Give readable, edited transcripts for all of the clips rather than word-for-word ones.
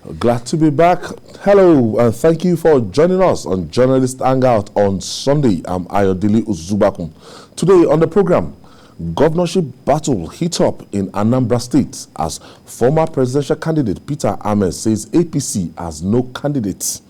Glad to be back. Hello, and thank you for joining us on Journalist Hangout on Sunday. I'm Ayodele Uzubakun. Today on the program, governorship battle heat up in Anambra State as former presidential candidate Peter Ahmed says APC has no candidates.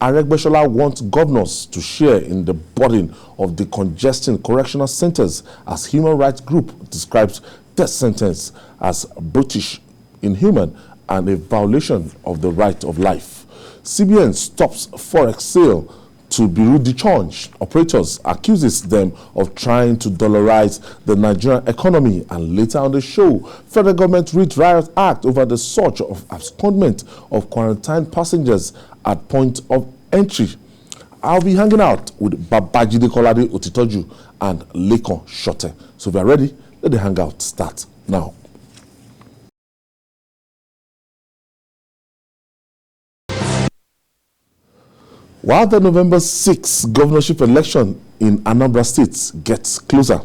Aregbesola wants governors to share in the burden of decongesting correctional centers as human rights group describes death sentence as brutish, inhuman, and a violation of the right of life. CBN stops forex sale to Bureau de Change. Operators accuses them of trying to dollarize the Nigerian economy. And later on the show, federal government read riot act over the search of abscondment of quarantined passengers at point of entry. I'll be hanging out with Babajide Kolade Otitoju and Lekon Shote. So if you are ready, let the hangout start now. While the November 6 governorship election in Anambra State gets closer,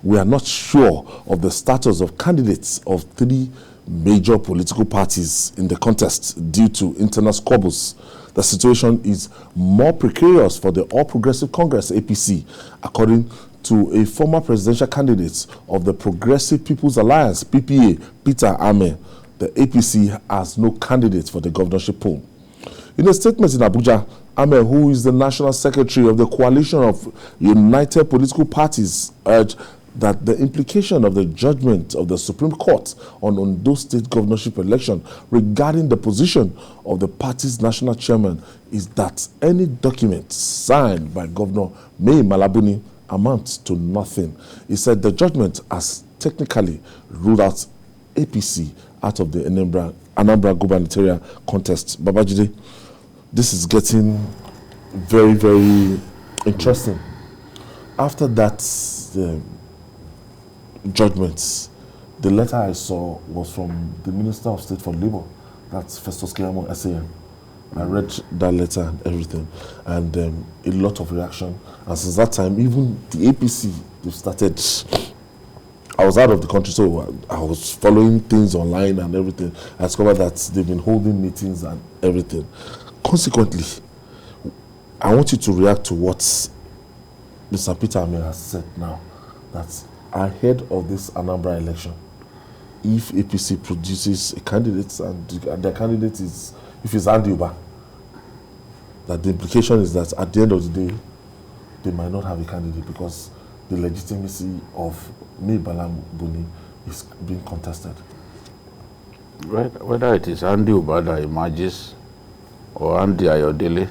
we are not sure of the status of candidates of three major political parties in the contest due to internal squabbles. The situation is more precarious for the All Progressive Congress APC, according to a former presidential candidate of the Progressive People's Alliance PPA, Peter Ahmed. The APC has no candidate for the governorship poll. In a statement in Abuja, Ahmed, who is the National Secretary of the Coalition of United Political Parties, urged that the implication of the judgment of the Supreme Court on Ondo State governorship election regarding the position of the party's national chairman is that any document signed by Governor Mai Malabuni amounts to nothing. He said the judgment has technically ruled out APC out of the Anambra gubernatorial contest. Babajide, this is getting very, very interesting. After that judgment, the letter I saw was from the Minister of State for Labour, that's Festus Keyamo, SAN. I read that letter and everything, and a lot of reaction. And since that time, even the APC, they've started. I was out of the country, so I was following things online and everything. I discovered that they've been holding meetings and everything. Consequently, I want you to react to what Mr. Peter Ahmed has said now, that ahead of this Anambra election, if APC produces a candidate and their candidate is, if it's Andy Uba, that the implication is that at the end of the day, they might not have a candidate because the legitimacy of Mai Malabuni is being contested. Right. Whether it is Andy Uba that emerges, or Andy Ayodele,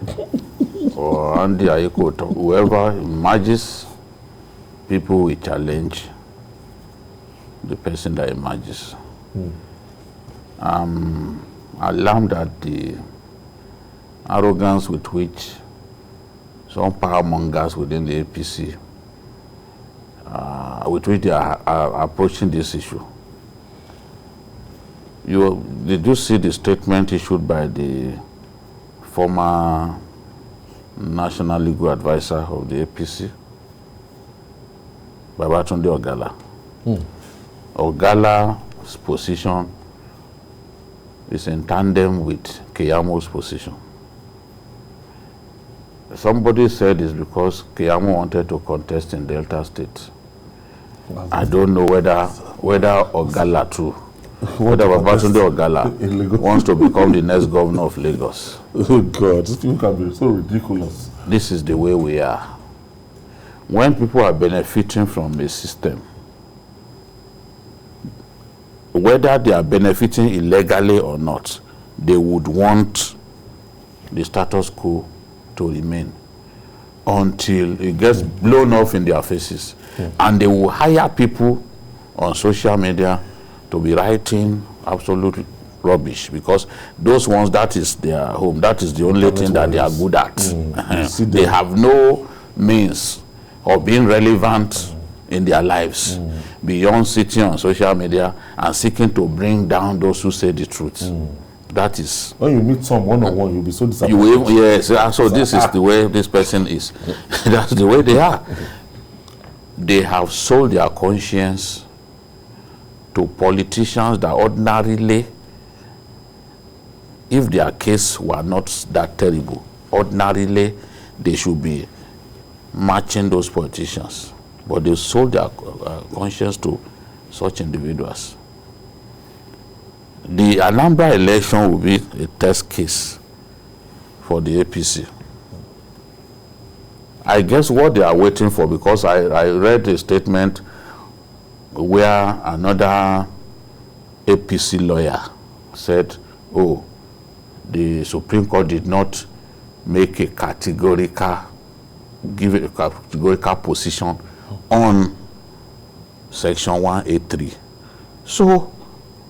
or Andy Ayikoto, whoever emerges, people will challenge the person that emerges. I'm alarmed at the arrogance with which some power mongers within the APC, with which they are approaching this issue. Did you see the statement issued by the former National Legal Advisor of the APC, Babatunde Ogala? Ogala's position is in tandem with Keyamo's position. Somebody said it's because Keyamo wanted to contest in Delta State. I don't know whether Ogala too, whether Babatunde Ogala wants to become the next governor of Lagos. Oh God, these people can be so ridiculous. This is the way we are. When people are benefiting from a system, whether they are benefiting illegally or not, they would want the status quo to remain until it gets blown off in their faces. And they will hire people on social media to be writing absolute rubbish, because those ones, that is their home, that is the only thing that they are good at. They have no means of being relevant in their lives beyond sitting on social media and seeking to bring down those who say the truth. That is, when you meet some one-on-one, you'll be so disappointed. Yes, so this is the way this person is. That's the way they are. They have sold their conscience to politicians that ordinarily if their case were not that terrible, ordinarily they should be matching those politicians. But they sold their conscience to such individuals. The Anambra election will be a test case for the APC. I guess what they are waiting for, because I read a statement where another APC lawyer said, oh, the Supreme Court did not make a categorical, give a categorical position on Section 183. So,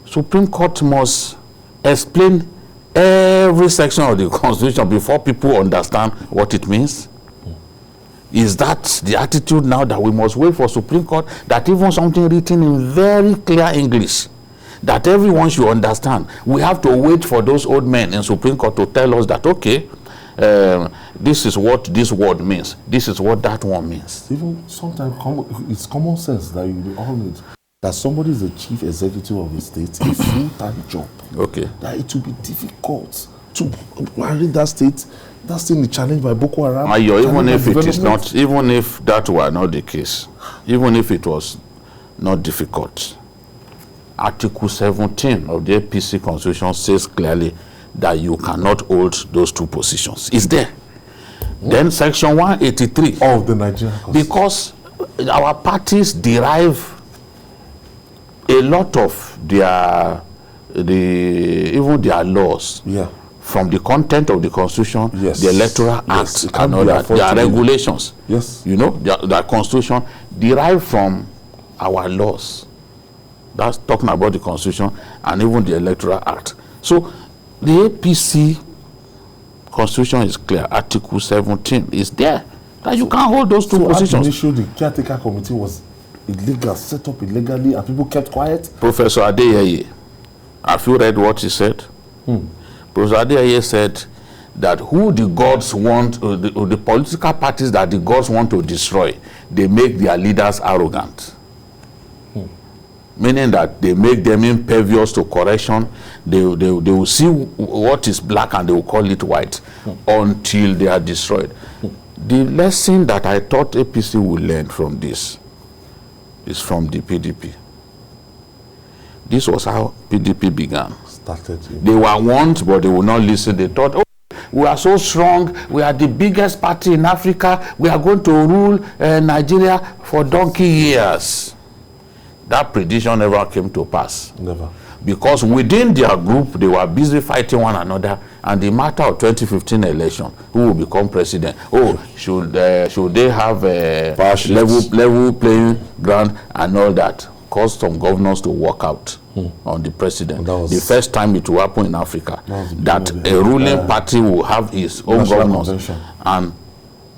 Supreme Court must explain every section of the Constitution before people understand what it means. Is that the attitude now, that we must wait for Supreme Court, that even something written in very clear English that everyone should understand, we have to wait for those old men in Supreme Court to tell us that, okay, this is what this word means, this is what that one means. Even sometimes it's common sense that you all need that somebody is the chief executive of a state, a full-time job. Okay. That it will be difficult to manage that state. That's still the challenge by Boko Haram. Even if it is not, even if that were not the case, even if it was not difficult, Article 17 of the APC Constitution says clearly that you cannot hold those two positions. It's there. What? Then Section 183 of the Nigerian Constitution. Because our parties derive a lot of even their laws from the content of the Constitution, the Electoral Act, and all that. Their regulations, you know, their Constitution derive from our laws. That's talking about the Constitution and even the Electoral Act. So the APC Constitution is clear. Article 17 is there that you can't hold those two positions. Initially, the caretaker committee was illegal, set up illegally, and people kept quiet. Professor Adeyeye, have you read what he said? Professor Adeyeye said that who the gods want, the political parties that the gods want to destroy, they make their leaders arrogant. Meaning that they make them impervious to correction. They will see what is black and they will call it white until they are destroyed. The lesson that I thought APC will learn from this is from the PDP. This was how PDP began. They were warned, but they would not listen. They thought, oh, we are so strong. We are the biggest party in Africa. We are going to rule Nigeria for donkey years. That prediction never came to pass. Never. Because within their group, they were busy fighting one another. And the matter of 2015 election, who will become president? Oh, should they have a level playing ground and all that? Caused some governors to walk out on the president. The first time it will happen in Africa that a ruling party will have its own governors. And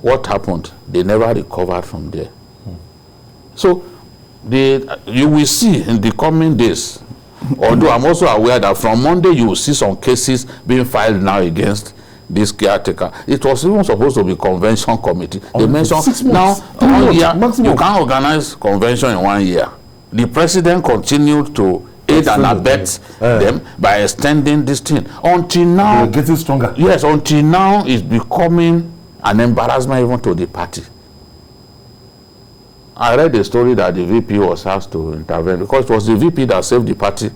what happened? They never recovered from there. So you will see in the coming days, although I'm also aware that from Monday you will see some cases being filed now against this caretaker. It was even supposed to be convention committee. They mentioned 6 months. Now 1 year, you can't organize convention in 1 year. The president continued to aid and abet them by extending this thing until now. They're getting stronger. Yes, until now it's becoming an embarrassment even to the party. I read a story that the VP was asked to intervene because it was the VP that saved the party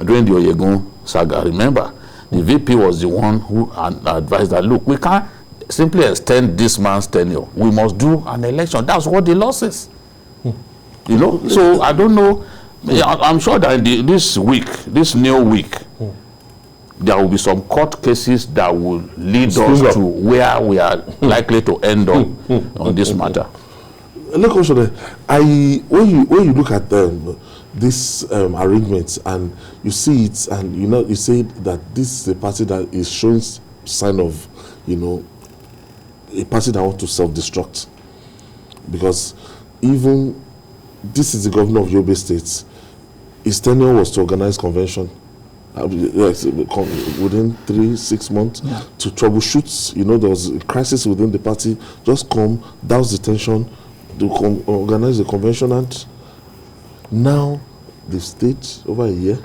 during the Oyegun saga. Remember, the VP was the one who advised that, look, we can't simply extend this man's tenure. We must do an election. That's what the law says. You know, so I don't know. I'm sure that this new week, there will be some court cases that will lead us to where we are likely to end up on this matter. Look, when you look at this arrangement and you see it, and you say that this is a party that is showing sign of, a party that wants to self-destruct, because even this is the governor of Yobe State. His tenure was to organize convention within 3-6 months to troubleshoot. There was a crisis within the party. Just come, douse the tension, to organize the convention, and now they've stayed over a year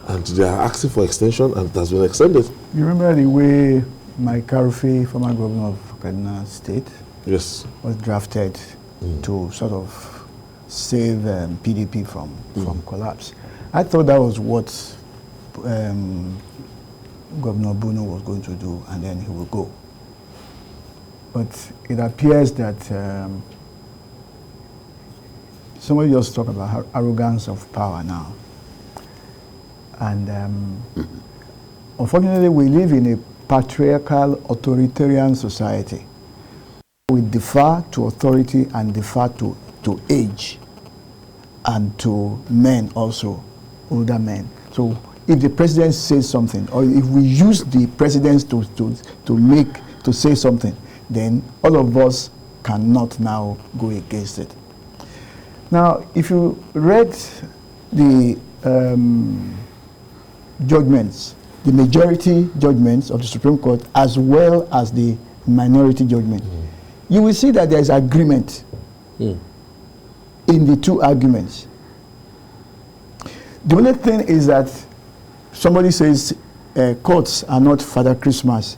And they are asking for extension, and it has been extended. You remember the way Mike Karufi, former governor of Kaduna State, Yes. was drafted to sort of save PDP from collapse. I thought that was what Governor Bruno was going to do, and then he will go. But it appears that somebody just talked about arrogance of power now. And unfortunately, we live in a patriarchal, authoritarian society. We defer to authority and defer to age and to men also, older men. So if the president says something, or if we use the president to say something, then all of us cannot now go against it. Now, if you read the judgments, the majority judgments of the Supreme Court, as well as the minority judgment, you will see that there is agreement in the two arguments. The only thing is that somebody says courts are not Father Christmas.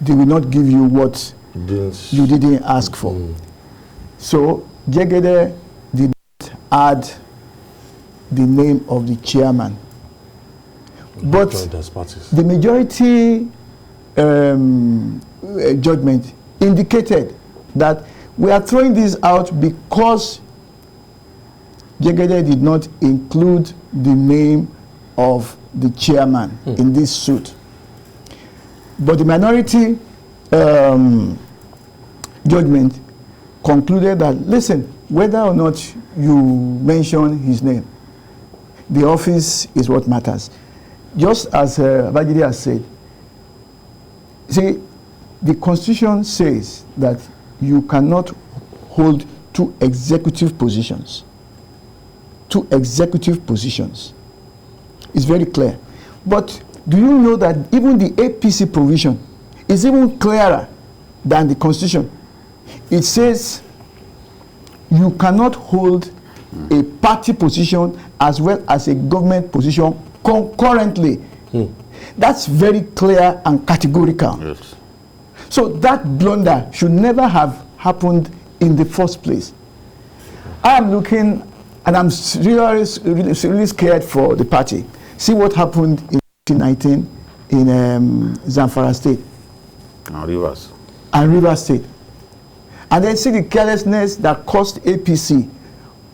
They will not give you what you didn't ask for. So Jegede did not add the name of the chairman. But the majority judgment indicated that we are throwing this out because Jegede did not include the name of the chairman in this suit. But the minority judgment concluded that, listen, whether or not you mention his name, the office is what matters. Just as Babajide has said, see, the Constitution says that you cannot hold two executive positions. Two executive positions. It's very clear. But do you know that even the APC provision is even clearer than the Constitution? It says you cannot hold a party position as well as a government position concurrently. That's very clear and categorical. Yes. So that blunder should never have happened in the first place. I am looking, and I'm really scared for the party. See what happened in 2019 in Zamfara State. And Rivers. And Rivers State. And then see the carelessness that cost APC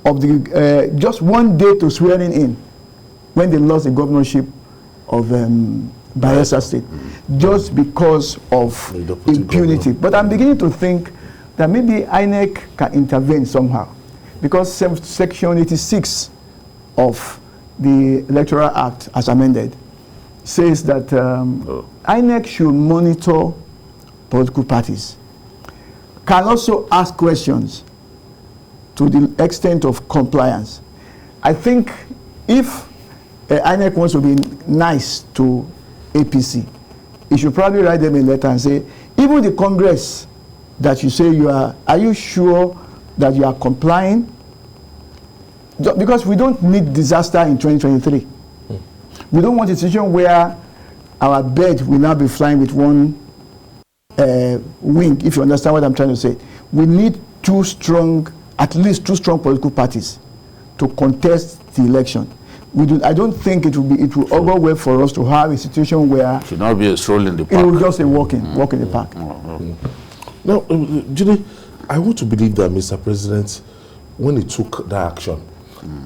of the just one day to swearing in when they lost the governorship of Bayelsa State, just because of impunity. But I'm beginning to think that maybe INEC can intervene somehow, because Section 86 of the Electoral Act, as amended, says that INEC should monitor political parties, can also ask questions to the extent of compliance. I think if INEC wants to be nice to APC, it should probably write them a letter and say, even the Congress that you say you are you sure that you are complying? Because we don't need disaster in 2023. We don't want a situation where our bird will now be flying with one wing, if you understand what I'm trying to say. We need at least two strong political parties to contest the election. I don't think it will augur well for us to have a situation where it should not be a stroll in the park. It will just be walk in the park. Now, Judy, I want to believe that Mr. President, when he took that action,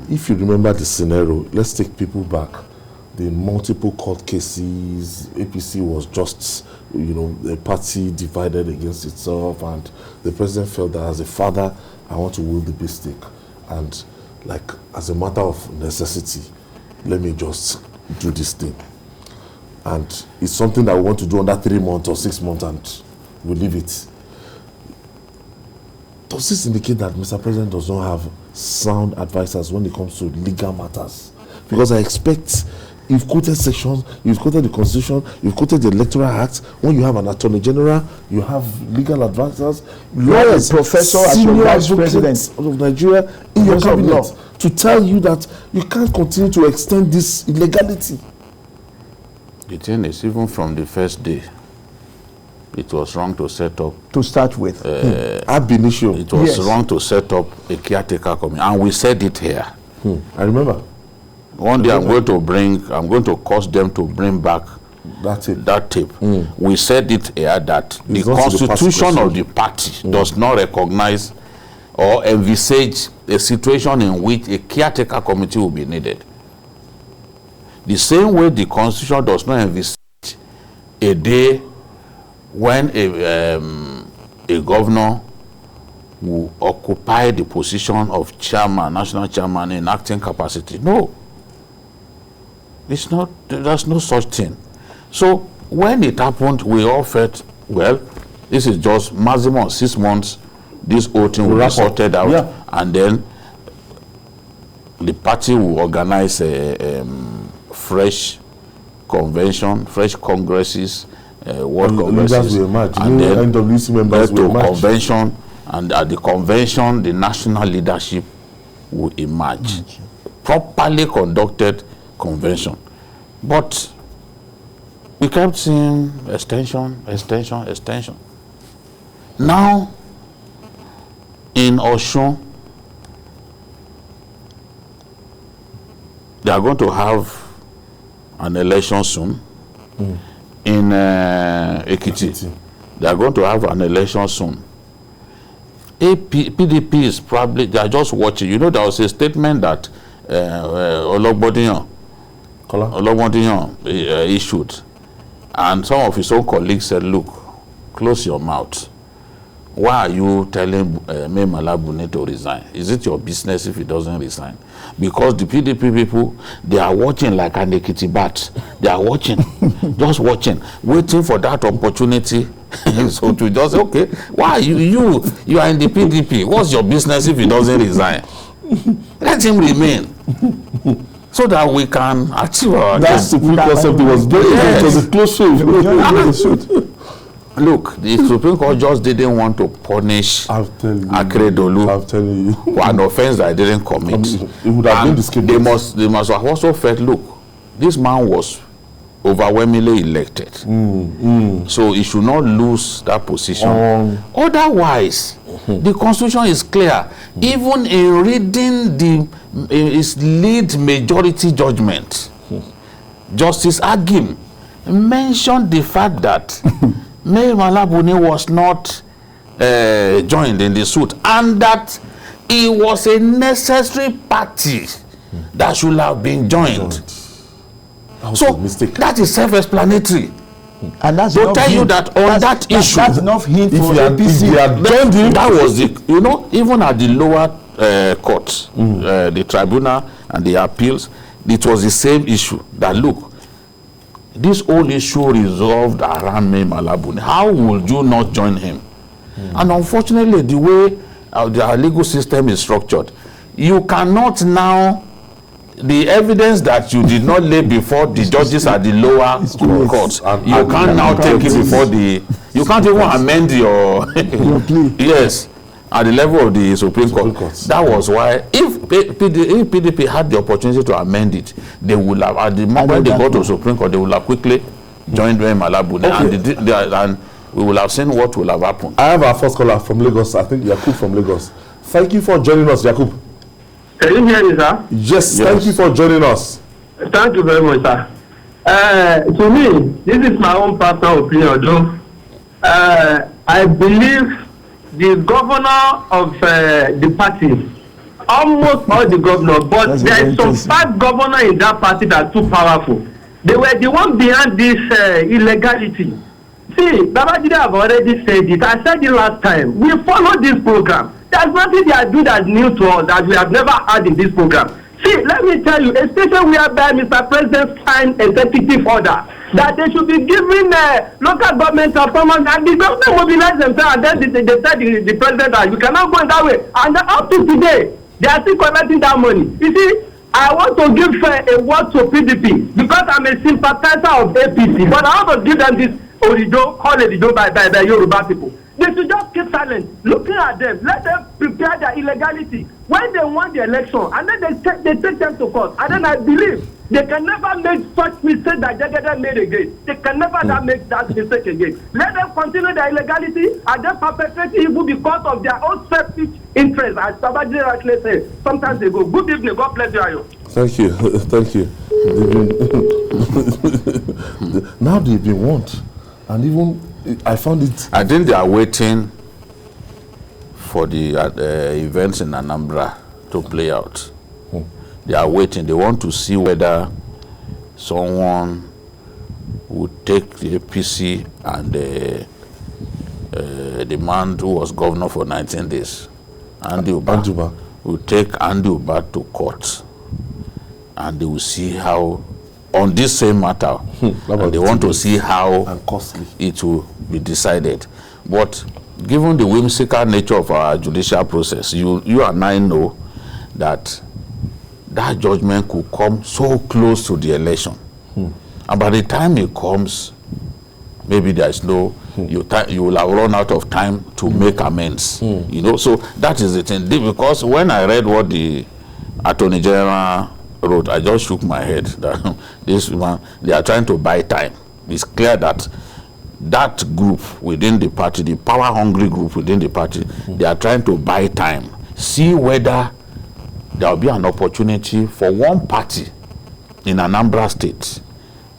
if you remember the scenario, let's take people back. The multiple court cases, APC was just, a party divided against itself, and the president felt that as a father, I want to wield the big stick, and like as a matter of necessity, let me just do this thing. And it's something that we want to do under 3 months or 6 months, and we leave it. Does this indicate that Mr. President does not have sound advisors when it comes to legal matters? Because I expect you've quoted sections, you've quoted the Constitution, you've quoted the Electoral Act. When you have an Attorney General, you have legal advisors, lawyers, professor, senior vice president of Nigeria in your cabinet to tell you that you can't continue to extend this illegality. The thing is, even from the first day, it was wrong to set up. To start with. Ab initio. It was Yes. wrong to set up a caretaker committee. And we said it here. I remember. One day I'm going to cause them to bring back That's it. that tape. We said it here that the It's not to the party constitution of the question. party does not recognize or envisage a situation in which a caretaker committee will be needed. The same way the constitution does not envisage a day when a governor will occupy the position of chairman, national chairman in acting capacity. No. It's not, there's no such thing. So when it happened, we all felt, well, this is just maximum 6 months, this whole thing will be sorted out, Yeah. and then the party will organize a fresh convention, fresh congresses, world Leaders congresses, will emerge. and New then NWC members go will to emerge. convention, and at the convention, the national leadership will emerge. Properly conducted convention. But we kept seeing extension. Now, in Osun, they are going to have an election soon. In Ekiti, they are going to have an election soon. PDP is probably, they are just watching. You know, there was a statement that Ologbodiyan issued, and some of his own colleagues said, look, close your mouth. Why are you telling Mai Mala Buni to resign? Is it your business if he doesn't resign? Because the PDP people, they are watching like an Ekiti bat. They are watching, just watching, waiting for that opportunity. So to just, okay, why you are in the PDP? What's your business if he doesn't resign? Let him remain, so that we can achieve our That's the goal. concept. It was very Yes. it was a close shave. Look, the Supreme Court just didn't want to punish I'm telling you. Akeredolu I'm telling you. for an offense that I didn't commit. It would have been And the scapegoat. they must have also felt, look, this man was overwhelmingly elected, so he should not lose that position. Otherwise, the constitution is clear. Even in reading his lead majority judgment, Justice Agim mentioned the fact that Mai Mala Buni was not joined in the suit, and that it was a necessary party that should have been joined. That was So a mistake. that is self-explanatory. And that's To enough tell you hint. that on that issue, That's enough hint If for he had APC. joined him, that was the, you know, even at the lower court, the tribunal and the appeals, it was the same issue. That look, this whole issue resolved around Mai Mala Buni. How would you not join him? And unfortunately, the way our legal system is structured, you cannot now, the evidence that you did not lay before the judges at the lower courts, you can't now take it before the, you can't even amend your plea. yes, at the level of the Supreme Court. Court. That was why, if PDP had the opportunity to amend it, they would have, at the moment they go to Supreme Court, they would have quickly joined Mai Mala Buni, and we will have seen what will have happened. I have our first caller from Lagos. I think Yakub from Lagos. Thank you for joining us, Yakub. Can you hear me, sir? Yes, thank you for joining us. Thank you very much, sir. To me, this is my own personal opinion, though. I believe the governor of the party, almost all the governors, but there is some bad governor in that party that are too powerful. They were the one behind this illegality. See, Babajide have already said it. I said it last time. We follow this program. There's nothing they are doing that's new to us that we have never had in this program. See, let me tell you, a station whereby Mr. President signed executive order that they should be giving local government performance, and the government mobilize themselves, and then they tell the president that you cannot go in that way. And up to today, they are still collecting that money. You see, I want to give a word to PDP because I'm a sympathizer of APC, but I want to give them this Orido, call Orido by Yoruba people. They should just keep silent, looking at them, let them prepare their illegality. When they want the election, and then they take them to court, and then I believe They can never make such mistake that Jagede made again. They can never make that mistake again. Let them continue their illegality and then perpetrate evil because of their own selfish interest, as Tabaji rightly said sometimes ago. Good evening. God bless you, Ayo. Thank you. Thank you. Now they've been warned. And even, I found it... I think they are waiting for the events in Anambra to play out. They are waiting. They want to see whether someone would take the APC and the man who was governor for 19 days, Andy Uba, will take Andy Uba to court. And they will see how, on this same matter, and they want to see how it will be decided. But given the whimsical nature of our judicial process, you and I know that that judgment could come so close to the election. And by the time it comes, maybe there is no, you will have run out of time to make amends. You know, so that is the thing. Because when I read what the Attorney General wrote, I just shook my head that this man, they are trying to buy time. It's clear that that group within the party, the power-hungry group within the party, they are trying to buy time. See whether there will be an opportunity for one party in Anambra State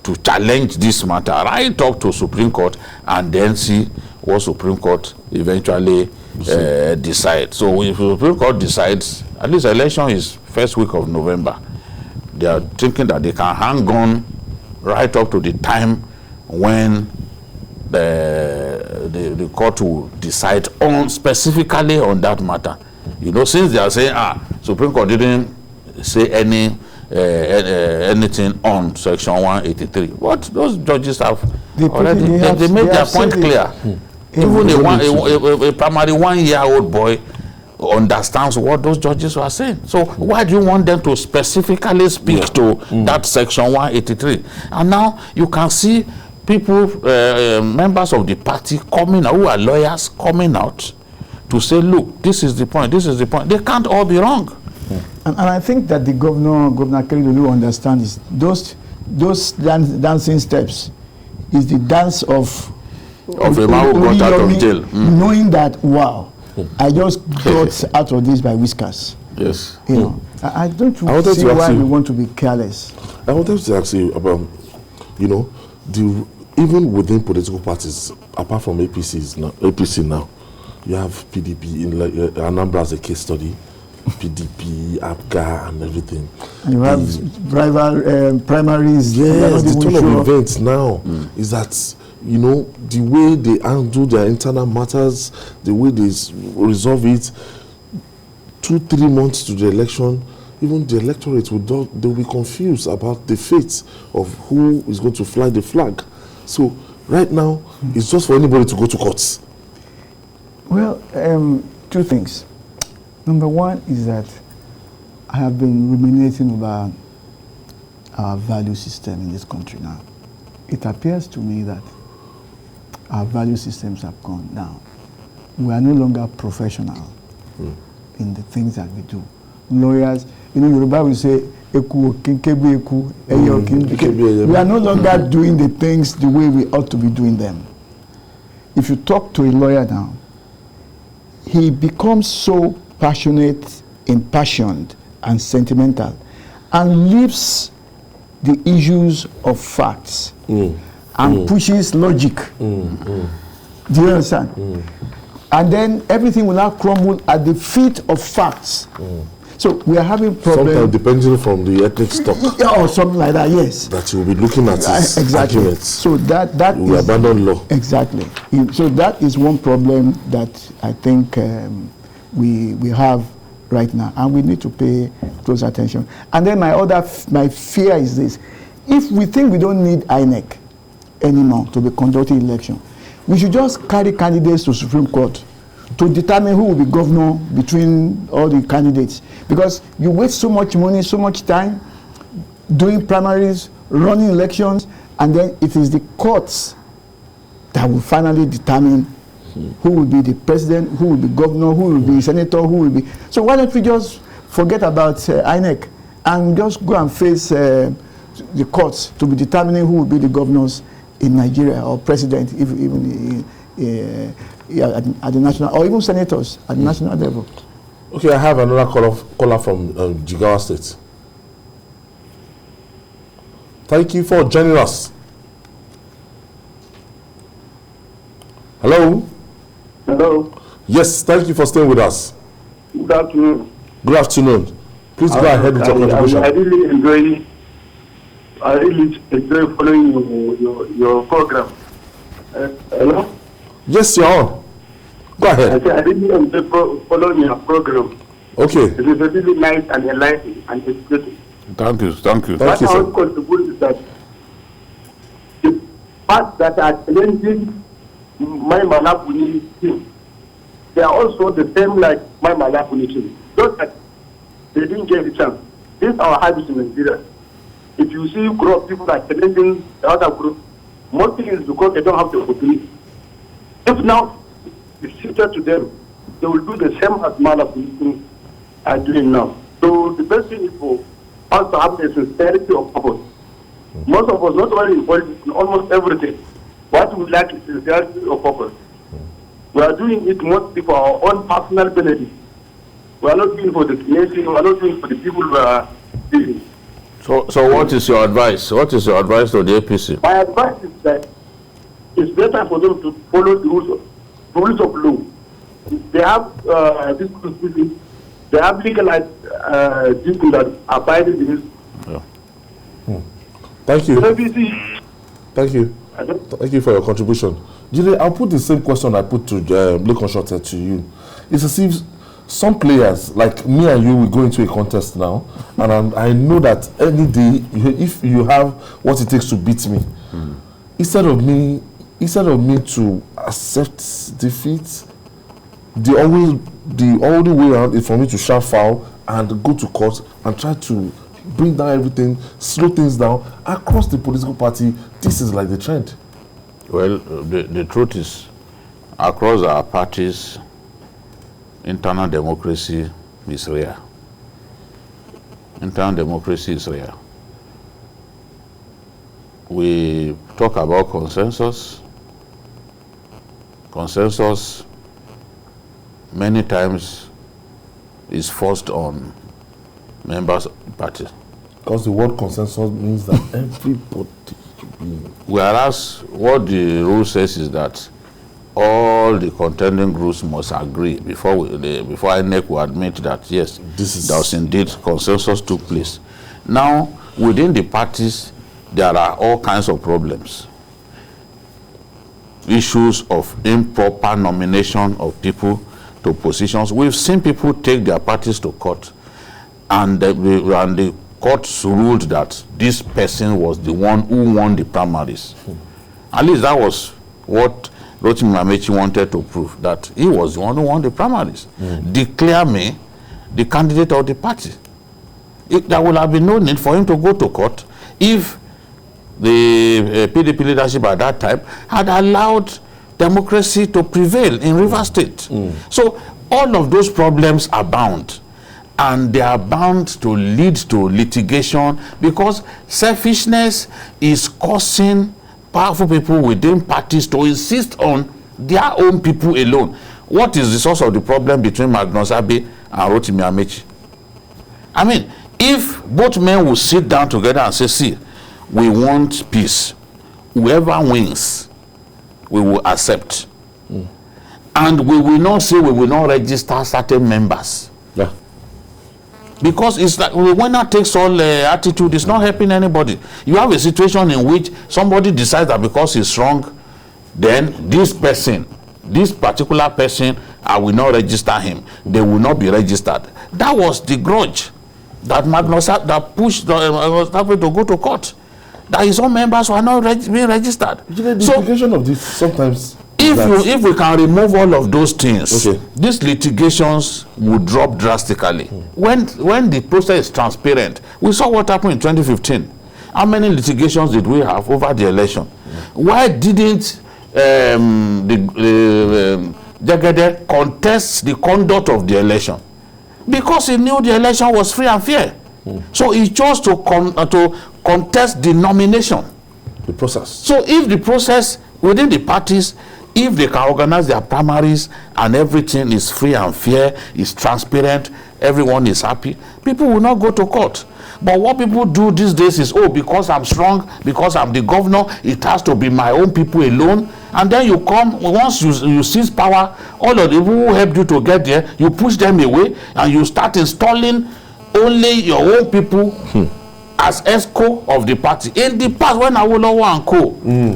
to challenge this matter, right up to Supreme Court, and then see what Supreme Court eventually decides. So if Supreme Court decides, at least election is first week of November, they are thinking that they can hang on right up to the time when the court will decide on specifically on that matter. You know, since they are saying, Supreme Court didn't say anything on Section 183. What those judges have already, they made their point clear. Even a primary 1-year-old boy understands what those judges were saying. So why do you want them to specifically speak to that Section 183? And now you can see people, members of the party coming out, who are lawyers, coming out to say, look, this is the point, this is the point. They can't all be wrong. And I think that the Governor Keridolu understands those dancing steps is the dance of a man who got out of jail. Knowing that, wow, I just got out of this by whiskers. Yes. You know, I don't see why we want to be careless. I wanted to ask you about, you know, even within political parties, apart from APC now, you have PDP in Anambra as a case study, PDP, APGA, and everything. And you have rival primaries. Yes, the turn of events now is that, you know, the way they handle their internal matters, the way they resolve it, 2-3 months to the election, even the electorate they'll be confused about the fate of who is going to fly the flag. So right now, it's just for anybody to go to court. Well, two things. Number one is that I have been ruminating over our value system in this country now. It appears to me that our value systems have gone down. We are no longer professional in the things that we do. Lawyers, you know, Yoruba will say, we are no longer doing the things the way we ought to be doing them. If you talk to a lawyer now, he becomes so passionate, impassioned, and sentimental, and leaves the issues of facts and pushes logic. Do you understand? And then everything will now crumble at the feet of facts. So we are having problems. Sometimes depending from the ethnic stock. Or something like that, yes. That you will be looking at his arguments. So that you is abandon law. Exactly. So that is one problem that I think we have right now, and we need to pay close attention. And then my fear is this: if we think we don't need INEC anymore to be conducting election, we should just carry candidates to Supreme Court to determine who will be governor between all the candidates. Because you waste so much money, so much time doing primaries, running elections, and then it is the courts that will finally determine who will be the president, who will be governor, who will be senator, who will be... So why don't we just forget about INEC and just go and face the courts to be determining who will be the governors in Nigeria, or president, if even at the national, or even senators at the national level. Okay, I have another caller from Jigawa State. Thank you for joining us. Hello? Hello. Yes, thank you for staying with us. Good afternoon. Good afternoon. Please go ahead with your contribution. I really enjoy following your program. Hello? Yes, you're on. Go ahead. I really enjoy following your program. Okay. It is really nice and enlightening and educating. Thank you. Thank you, What I sir. would contribute is that the parts that are challenging my Malapuni team, they are also the same like my Malapuni team. Just that they didn't get the chance. This is our habit in Nigeria. If you see a group of people that are challenging the other group, mostly it's because they don't have the opportunity. If now it's shifted to them, they will do the same as Malapuni are doing now. So the best thing is for us to have a sincerity of purpose. Most of us, not only in politics, in almost everything, what we lack is sincerity of purpose. We are doing it mostly for our own personal benefit. We are not doing it for the nation, we are not doing it for the people we are dealing. So what is your advice? What is your advice to the APC? My advice is that it's better for them to follow the rules of law. They have this constitution, they have legalized people that abide in this. Thank you. APC, Thank you. Thank you for your contribution. Julie, I'll put the same question I put to Lekon Shorter to you. It's as if some players, like me and you, will go into a contest now, and I know that any day, if you have what it takes to beat me, instead of me to accept defeat, the only way around is for me to shout foul and go to court and try to bring down everything, slow things down across the political party. This is like the trend. Well, the truth is, across our parties, internal democracy is rare. Internal democracy is rare. We talk about consensus. Consensus many times is forced on members of the party. Because the word consensus means that everybody. Whereas what the rule says is that all the contending groups must agree before INEC will admit that yes, there was indeed consensus took place. Now, within the parties, there are all kinds of problems. Issues of improper nomination of people to positions. We've seen people take their parties to court, and the courts ruled that this person was the one who won the primaries. At least that was what Rotimi Amechi wanted to prove, that he was the one who won the primaries. Declare me the candidate of the party. There would have been no need for him to go to court if the PDP leadership at that time had allowed democracy to prevail in Rivers State. So all of those problems abound, and they are bound to lead to litigation because selfishness is causing powerful people within parties to insist on their own people alone. What is the source of the problem between Magnus Abe and Rotimi Amechi? I mean, if both men will sit down together and say, see, we want peace, whoever wins, we will accept. And we will not say we will not register certain members. Yeah. Because it's like the winner takes all attitude is not helping anybody. You have a situation in which somebody decides that because he's wrong, then this particular person, I will not register him. They will not be registered. That was the grudge that Magnus that pushed Magnus to go to court. That his own members were not being registered. The implication of this sometimes. If we can remove all of those things, okay, these litigations would drop drastically. When the process is transparent, we saw what happened in 2015. How many litigations did we have over the election? Why didn't Jagede contest the conduct of the election? Because he knew the election was free and fair. So he chose to contest the nomination. The process. So if the process within the parties, if they can organize their primaries and everything is free and fair, is transparent, everyone is happy, people will not go to court. But what people do these days is, oh, because I'm strong, because I'm the governor, it has to be my own people alone. And then you come, once you seize power, all of the people who helped you to get there, you push them away and you start installing only your own people as ESCO of the party. In the past, when Awolowo and co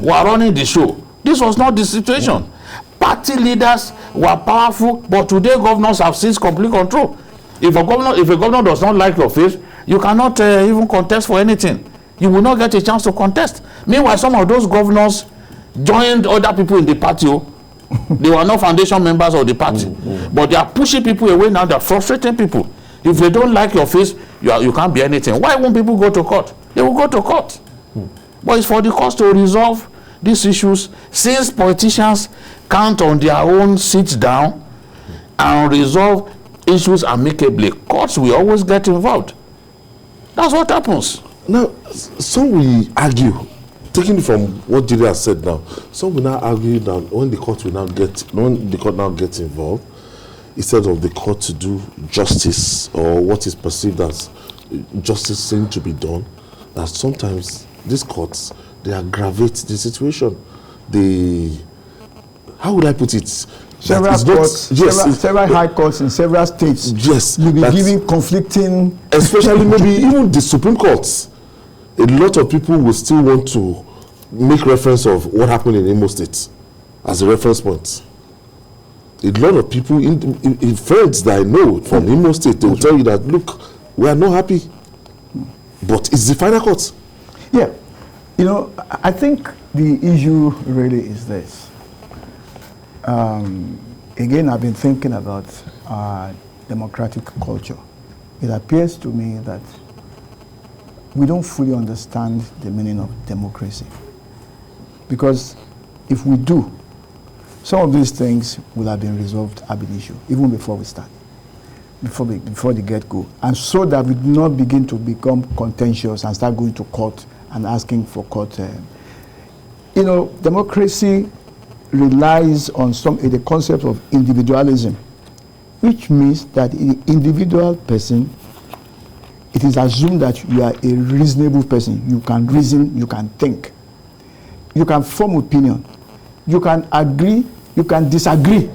were running the show, this was not the situation. Party leaders were powerful, but today governors have seized complete control. If a governor does not like your face, you cannot even contest for anything. You will not get a chance to contest. Meanwhile, some of those governors joined other people in the party. They were not foundation members of the party. But they are pushing people away now. They are frustrating people. If they don't like your face, you can't be anything. Why won't people go to court? They will go to court. But it's for the courts to resolve these issues. Since politicians can't on their own sit down and resolve issues amicably, courts will always get involved. That's what happens. Now, some will argue, taking it from what Jide has said now, some will now argue that when the court now gets involved, instead of the court to do justice or what is perceived as justice seem to be done, that sometimes these courts, they aggravate the situation. How would I put it? Several high courts in several states. Yes, you'll be giving conflicting. Especially maybe even the Supreme Court. A lot of people will still want to make reference of what happened in Imo State as a reference point. A lot of people, in friends that I know from Imo State, they will tell you that, look, we are not happy. But it's the final court. Yeah. You know, I think the issue really is this. Again, I've been thinking about democratic culture. It appears to me that we don't fully understand the meaning of democracy. Because if we do, some of these things will have been resolved ab initio, even before we start, before the get-go. And so that we do not begin to become contentious and start going to court and asking for court. You know, democracy relies on the concept of individualism, which means that the individual person, it is assumed that you are a reasonable person. You can reason, you can think, you can form opinion, you can agree, you can disagree,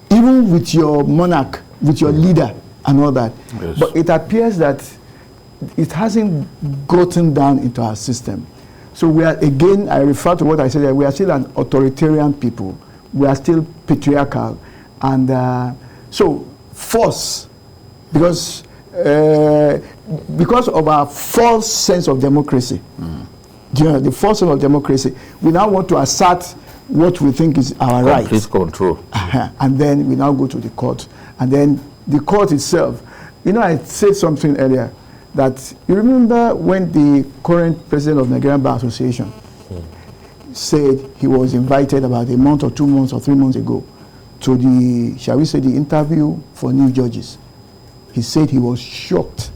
even with your monarch, with your leader and all that. Yes. But it appears that it hasn't gotten down into our system. So we are, again, I refer to what I said, that we are still an authoritarian people. We are still patriarchal. And so force, because of our false sense of democracy, you know, the false sense of democracy, we now want to assert what we think is our right. Complete control. And then we now go to the court. And then the court itself, you know, I said something earlier, that you remember when the current president of Nigerian Bar Association said he was invited about a month or 2 months or 3 months ago to the, shall we say, the interview for new judges. He said he was shocked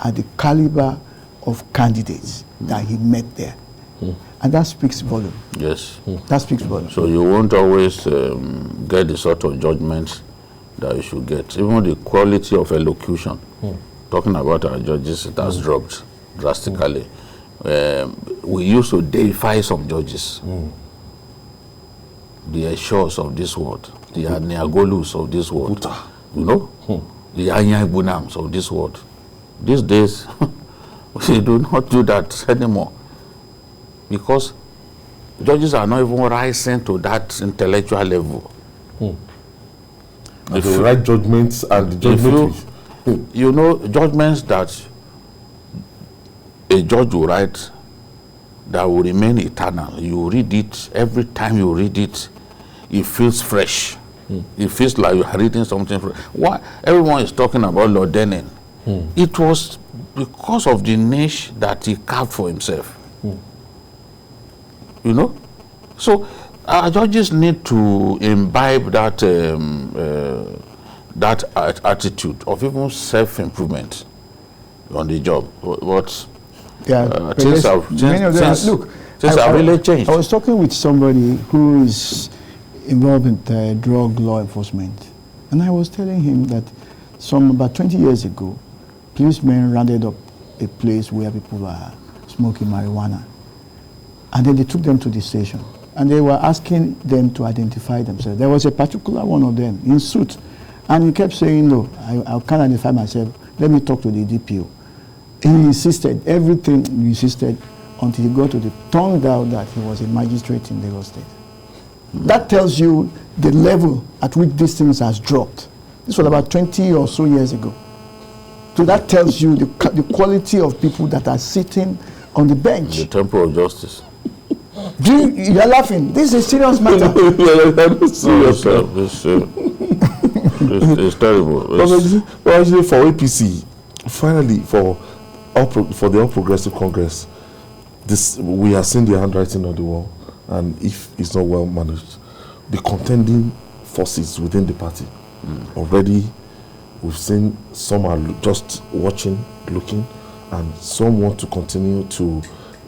at the caliber of candidates that he met there. And that speaks volume. Yes. That speaks volume. So you won't always get the sort of judgment that you should get. Even the quality of elocution. Talking about our judges, it has dropped drastically. We used to deify some judges. The Eshos of this world, the Aniagolus of this world, you know, the Anyabunams of this world. These days, we do not do that anymore, because judges are not even rising to that intellectual level. And the right judgments and the judgment. You know, judgments that a judge will write that will remain eternal. You read it, every time you read it, it feels fresh. It feels like you are reading something fresh. Why? Everyone is talking about Lord Denning. It was because of the niche that he carved for himself. You know? So, our judges need to imbibe that attitude of even self-improvement on the job. But things have changed. Look, things have really changed. I was talking with somebody who is involved in drug law enforcement, and I was telling him that about 20 years ago, policemen rounded up a place where people were smoking marijuana, and then they took them to the station, and they were asking them to identify themselves. There was a particular one of them in suit, and he kept saying, no, I can't identify myself, let me talk to the DPO. He insisted, everything he insisted, until he got to the turned out that he was a magistrate in Lagos State. That tells you the level at which these things has dropped. This was about 20 or so years ago. So that tells you the quality of people that are sitting on the bench. The temple of justice. You're laughing. This is a serious matter. It's terrible. Well, actually, for APC, finally, for the All Progressive Congress, we are seeing the handwriting on the wall, and if it's not well managed, the contending forces within the party already, we've seen some are just watching, looking, and some want to continue to,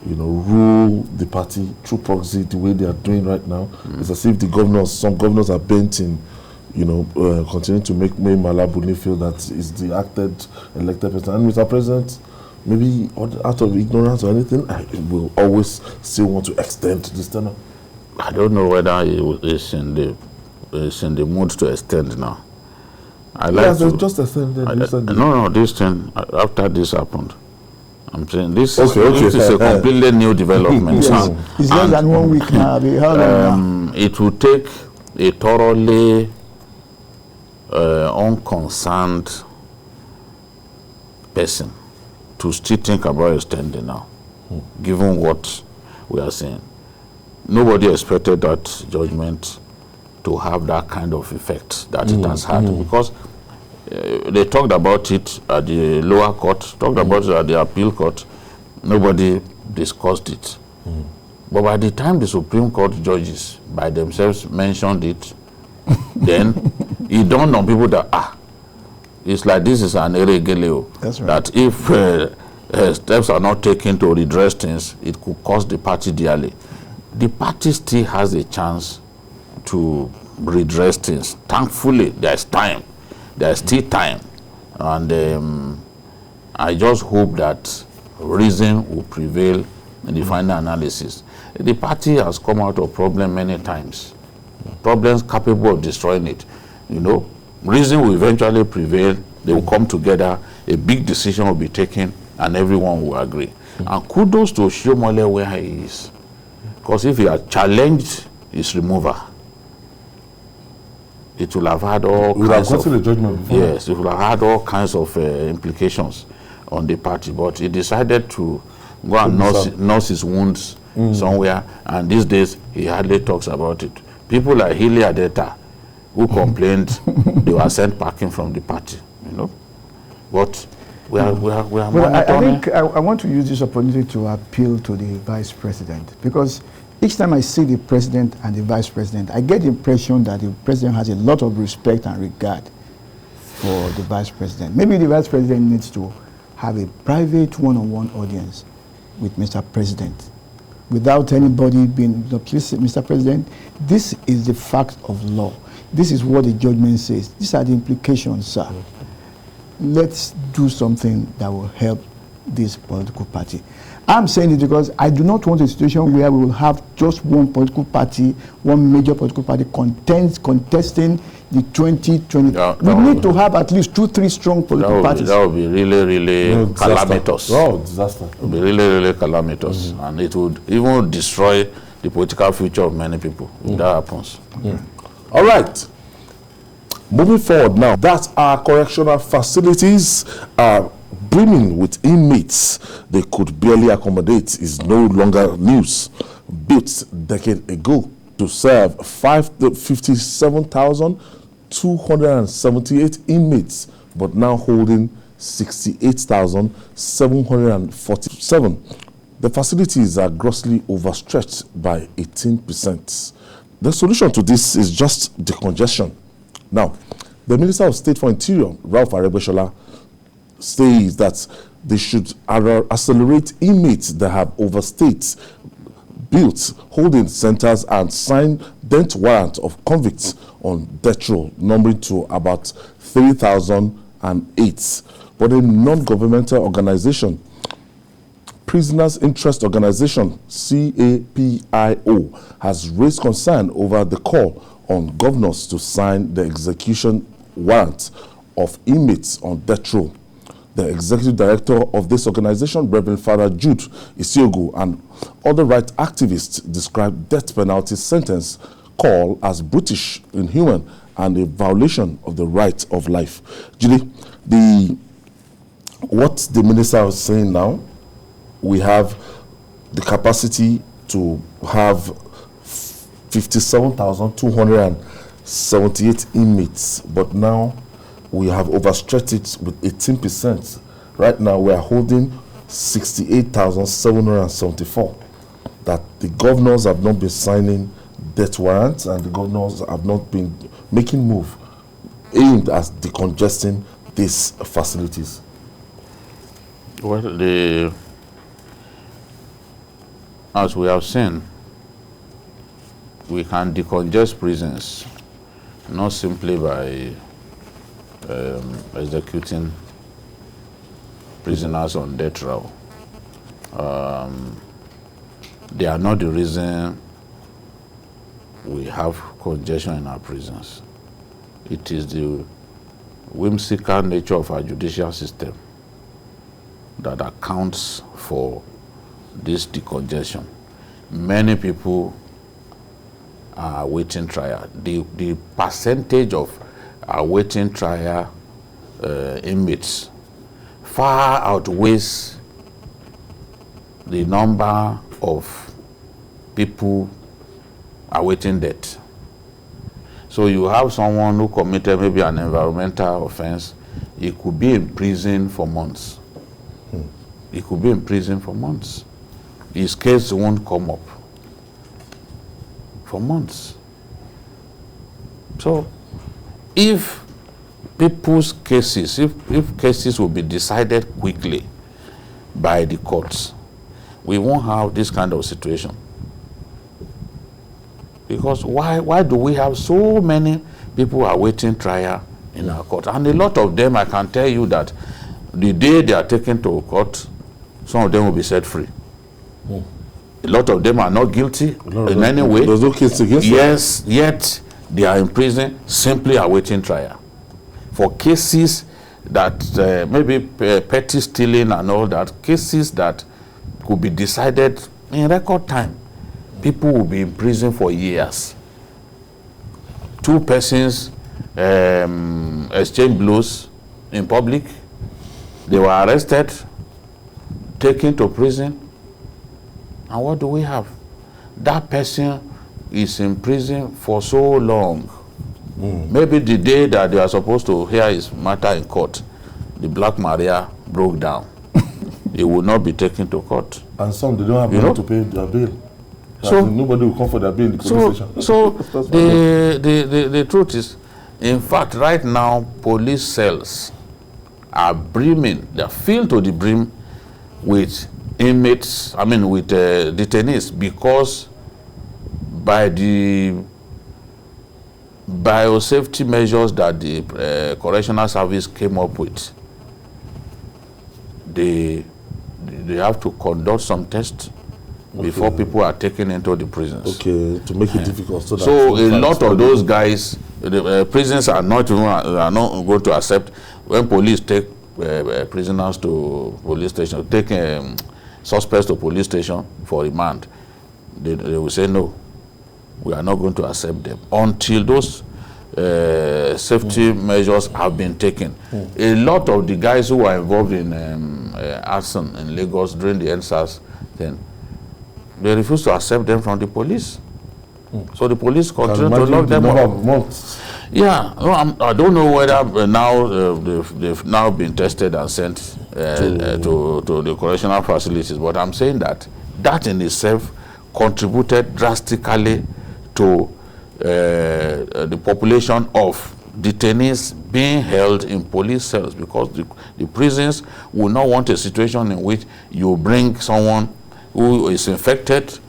rule the party through proxy the way they are doing right now. It's as if some governors are bent in, continue to make Mai Mala Buni feel that is the elected person. And Mr. President, maybe out of ignorance or anything, I will always still want to extend this tenure. I don't know whether it's in the mood to extend now. Just extended. No, this thing, after this happened, I'm saying this is a completely new development. Yes. It's less than 1 week now. It will take a thoroughly unconcerned person to still think about extending now, given what we are saying. Nobody expected that judgment to have that kind of effect that it has had, because they talked about it at the lower court, talked about it at the appeal court. Nobody discussed it. But by the time the Supreme Court judges by themselves mentioned it, then it dawned on people that, it's like this is an irregular. That's right. That if steps are not taken to redress things, it could cost the party dearly. The party still has a chance to redress things. Thankfully, there's time. There's still time. And I just hope that reason will prevail in the final analysis. The party has come out of problem many times. Problems capable of destroying it. Reason will eventually prevail. They will come together. A big decision will be taken, and everyone will agree. And kudos to Shiomole where he is. Because if he had challenged his removal, it will have had all kinds of it will have had all kinds of implications on the party. But he decided to go and nurse his wounds somewhere, and these days he hardly talks about it. People like Hilly Adeta, who complained they were sent packing from the party, But we are I think I want to use this opportunity to appeal to the Vice President, because each time I see the President and the Vice President, I get the impression that the President has a lot of respect and regard for the Vice President. Maybe the Vice President needs to have a private one-on-one audience with Mr. President, without anybody being, please, Mr. President, this is the fact of law. This is what the judgment says. These are the implications, sir. Let's do something that will help this political party. I'm saying it because I do not want a situation where we will have just one political party, one major political party contesting the 2020. We need to have at least 2-3 strong political parties. That would be really, really calamitous. Disaster. It would be really, really calamitous. And it would even destroy the political future of many people if that happens. All right. Moving forward now, that our correctional facilities are brimming with inmates they could barely accommodate is no longer news. Built a decade ago to serve 57,278 inmates, but now holding 68,747. The facilities are grossly overstretched by 18%. The solution to this is just decongestion. Now, the Minister of State for Interior, Ralph Aregbesola, says that they should accelerate inmates that have overstayed, built holding centers and signed death warrant of convicts on death row, numbering to about 3,008. But a non-governmental organization, Prisoners Interest Organization, CAPIO, has raised concern over the call on governors to sign the execution warrant of inmates on death row. The executive director of this organization, Reverend Father Jude Isiogu, and other right activists described death penalty sentence call as brutish, inhuman, and a violation of the right of life. Julie, what the minister was saying now, we have the capacity to have 57,278 inmates, but now we have overstretched it with 18%. Right now we are holding 68,774. That the governors have not been signing death warrants, and the governors have not been making move aimed at decongesting these facilities. Well, as we have seen, we can decongest prisons not simply by executing prisoners on death row. They are not the reason we have congestion in our prisons. It is the whimsical nature of our judicial system that accounts for this decongestion. Many people are awaiting trial. The percentage of awaiting trial inmates far outweighs the number of people awaiting death. So you have someone who committed maybe an environmental offense, he could be in prison for months. He could be in prison for months. His case won't come up for months. So if people's cases, if cases will be decided quickly by the courts, we won't have this kind of situation. Because why do we have so many people awaiting trial in our court? And a lot of them, I can tell you that the day they are taken to court, some of them will be set free. A lot of them are not guilty in any way. There's no case against them. Yes, yet they are in prison simply awaiting trial for cases that maybe petty stealing and all that, cases that could be decided in record time. People will be in prison for years. Two persons exchanged blows in public. They were arrested, taken to prison. And what do we have? That person is in prison for so long. Maybe the day that they are supposed to hear his matter in court, the Black Maria broke down. He will not be taken to court. And some, they don't have money to pay their bill. So nobody will come for their bill in the police station. So the truth is, in fact, right now, police cells are brimming. They are filled to the brim with inmates, with detainees, because by the biosafety measures that the correctional service came up with, they have to conduct some tests before people are taken into the prisons. Okay, to make it difficult. So a lot of those guys, the prisons are not going to accept when police take prisoners to police station, take suspects to police station for remand. They will say no, we are not going to accept them until those safety measures have been taken. A lot of the guys who were involved in arson in Lagos during the NSAS then, they refuse to accept them from the police. So the police continue to lock them up. Yeah, I don't know whether now they've now been tested and sent to the correctional facilities, but I'm saying that in itself contributed drastically to the population of detainees being held in police cells, because the prisons will not want a situation in which you bring someone who is infected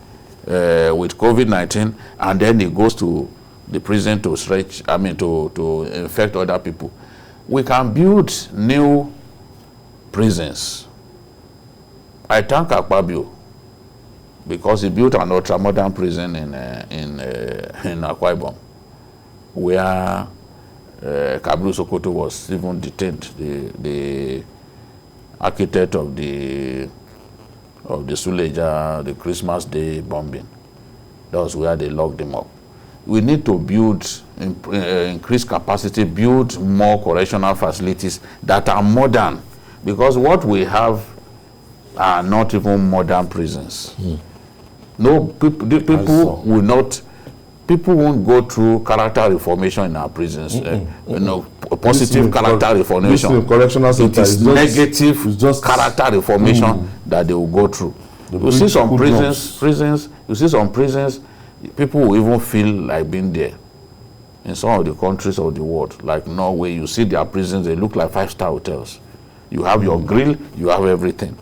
with COVID-19 and then he goes to the prison to to infect other people. We can build new prisons. I thank Akpabio because he built an ultra-modern prison in Akwa Ibom, where Kablu Sokoto was even detained, the architect of the Suleja, the Christmas Day bombing. That was where they locked him up. We need to build, increase capacity, build more correctional facilities that are modern, because what we have are not even modern prisons. No, people will not. People won't go through character reformation in our prisons. Positive character reformation. Correctional center it is negative character reformation that they will go through. You see some prisons. You see some prisons. People will even feel like being there. In some of the countries of the world, like Norway, you see their prisons. They look like 5-star hotels. You have your grill. You have everything.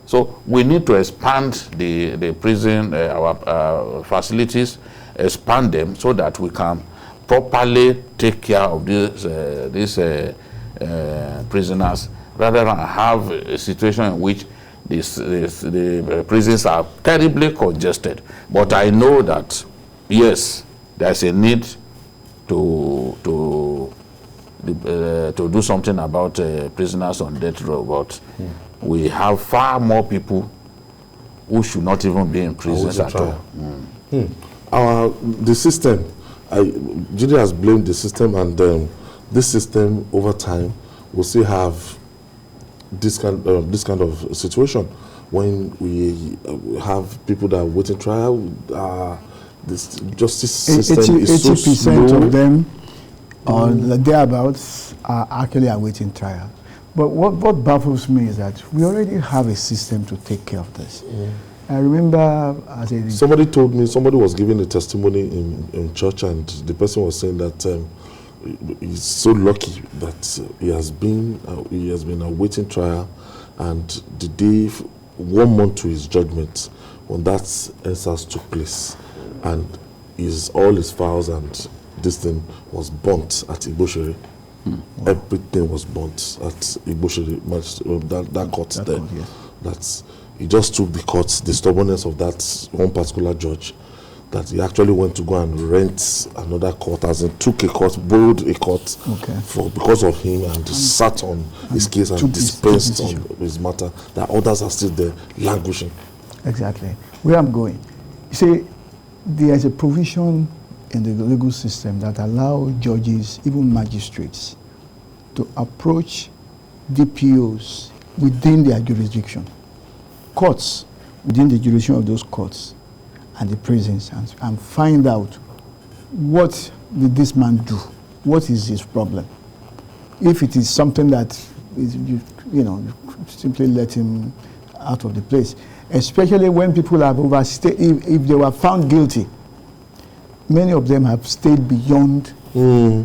So we need to expand the prison, our facilities, expand them so that we can properly take care of these prisoners, rather than have a situation in which the prisons are terribly congested. But I know that, yes, there's a need to do something about prisoners on death row, but we have far more people who should not even be in prisons at all. The system, Judy has blamed the system, and this system over time will still have this kind of situation when we have people that are waiting trial. This justice system is so slow. 80% of them, or thereabouts, are actually awaiting trial. But what baffles me is that we already have a system to take care of this. I remember somebody told me, somebody was giving a testimony in church, and the person was saying that he's so lucky that he has been awaiting trial, and the day 1 month to his judgment, when that EndSARS took place, and all his files and this thing was burnt at Igboshiri. Everything was burnt at Igboshiri, that court there. Yes. That's, he just took the court, the stubbornness of that one particular judge, that he actually went to go and rent another court, as in took a court, borrowed a court because of him, and sat on his case and dispensed on his matter, that others are still there languishing. Exactly. Where I'm going, you see, there is a provision in the legal system that allow judges, even magistrates, to approach DPOs within their jurisdiction, courts within the jurisdiction of those courts and the prisons, and find out what did this man do, what is his problem. If it is something that is, you simply let him out of the place, especially when people have overstayed. If they were found guilty, many of them have stayed beyond the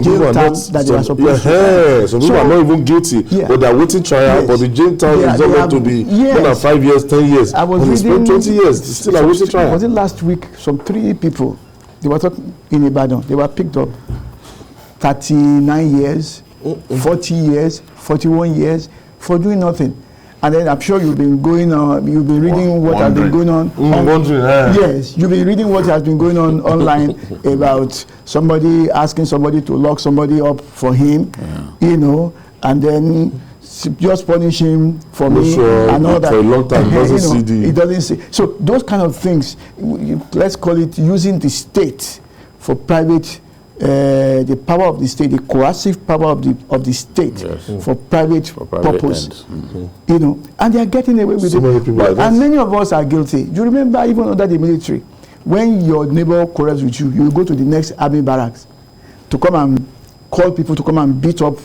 jail term that they are supposed to. Some people are not even guilty, but they are waiting trial, but the jail term is not meant to be more than 5 years, 10 years. I was reading 20 years, still are waiting trial. Was it last week, some 3 people, they were talking in Ibadan, they were picked up 39 years, 40 years, 41 years for doing nothing. And then I'm sure you've been going on, you've been reading what has been going on. Yes, you've been reading what has been going on online about somebody asking somebody to lock somebody up for him, and then just punish him for me and all that. For a long time, he doesn't see. So those kind of things, let's call it using the state for private. The power of the state, the coercive power of the state for private purpose, and they are getting away with it. And many of us are guilty. You remember, even under the military, when your neighbor quarrels with you, you will go to the next army barracks to come and call people to come and beat up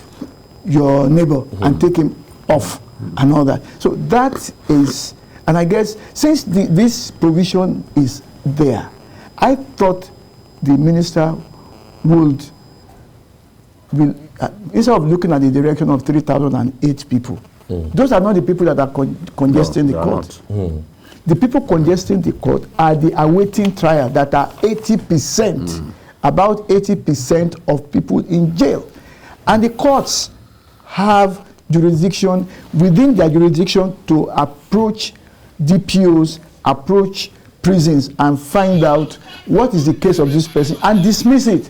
your neighbor and take him off and all that. So that is, and I guess since this provision is there, I thought the minister would instead of looking at the direction of 3,008 people, those are not the people that are congesting the court. The people congesting the court are the awaiting trial that are 80%, about 80% of people in jail. And the courts have jurisdiction, within their jurisdiction, to approach DPOs, approach prisons and find out what is the case of this person and dismiss it.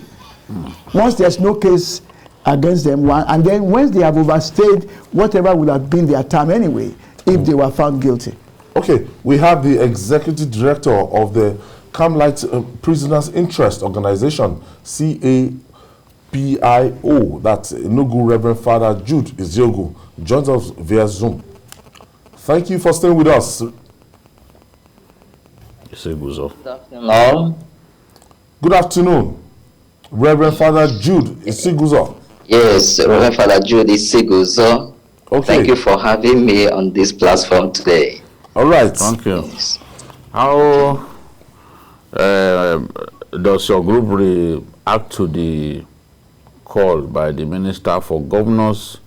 Once there's no case against them, and then once they have overstayed whatever would have been their term anyway, if they were found guilty. Okay, we have the executive director of the Carmelite Prisoners Interest Organization, CAPIO, that's Enugu Reverend Father Jude Iziogu, joins us via Zoom. Thank you for staying with us. Good afternoon. Good afternoon, Reverend Father Jude Isiguzo. Yes, Reverend Father Jude Isiguzo. Okay. Thank you for having me on this platform today. All right. Thank you. Yes. How does your group react to the call by the Minister for Governors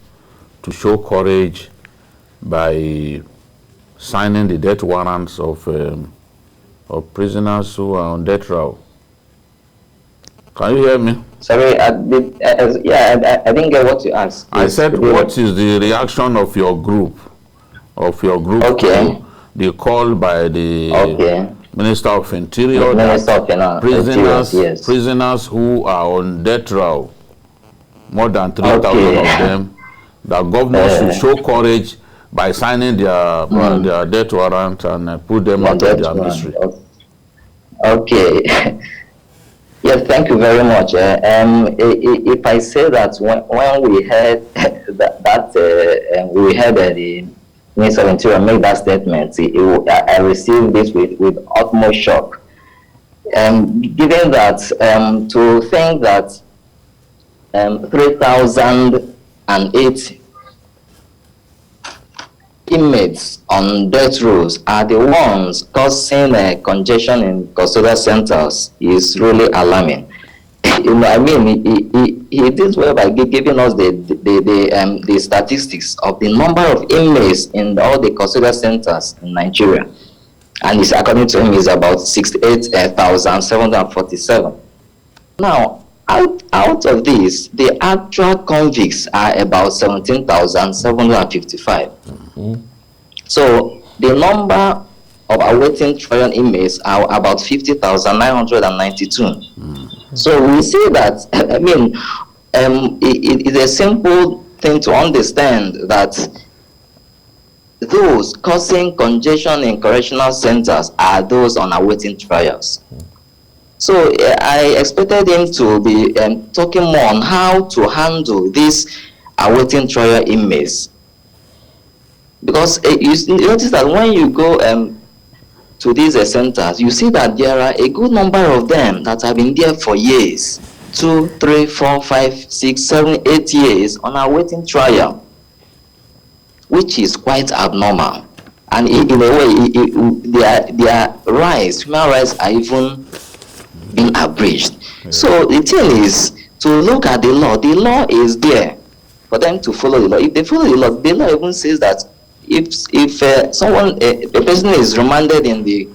to show courage by signing the death warrants of prisoners who are on death row? Can you hear me? Sorry, I didn't get what you asked. I said, what is the reaction of your group? Okay. To the call by the Minister of Interior, Minister of prisoners, yes. prisoners who are on death row, more than 3,000 of them, that governors should show courage by signing their death warrant and put them out of their misery. Okay. Yes, thank you very much. If I say that when we heard we heard the Minister of Interior make that statement, I received this with utmost shock. Given that, to think that 3,008 inmates on death rows are the ones causing congestion in custodial centers is really alarming. You know, I mean, he did well by giving us the statistics of the number of inmates in all the custodial centers in Nigeria, and it's, according to him, is about 68,747. Now, out of this, the actual convicts are about 17,755. So the number of awaiting trial inmates are about 50,992. So we see that, I mean, it is a simple thing to understand that those causing congestion in correctional centers are those on awaiting trials. So I expected him to be talking more on how to handle these awaiting trial inmates. Because you notice that when you go to these centers, you see that there are a good number of them that have been there for years, 2, 3, 4, 5, 6, 7, 8 years on awaiting trial, which is quite abnormal. And in a way, their rights, human rights, are even being abridged. Yeah. So the thing is to look at the law. The law is there for them to follow the law. If they follow the law even says that if a person is remanded in the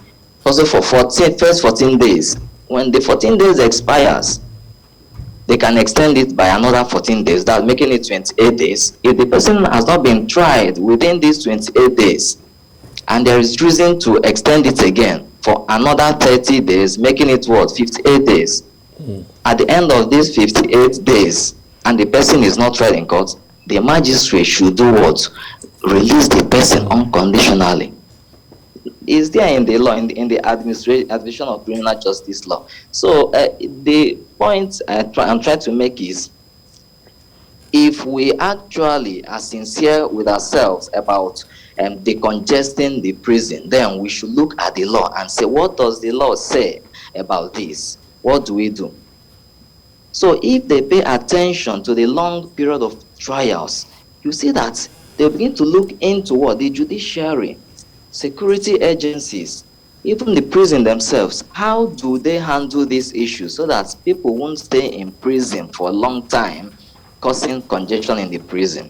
hospital for first 14 days, when the 14 days expires, they can extend it by another 14 days, that's making it 28 days. If the person has not been tried within these 28 days, and there is reason to extend it again for another 30 days, making it what, 58 days. At the end of these 58 days, and the person is not tried in court, the magistrate should do what? Release the person unconditionally. Is there in the law, in the administration of criminal justice law. So the point I'm trying to make is, if we actually are sincere with ourselves about decongesting the prison, then we should look at the law and say, what does the law say about this? What do we do? So if they pay attention to the long period of trials, you see that they'll begin to look into what? The judiciary, security agencies, even the prison themselves, how do they handle this issue so that people won't stay in prison for a long time, causing congestion in the prison?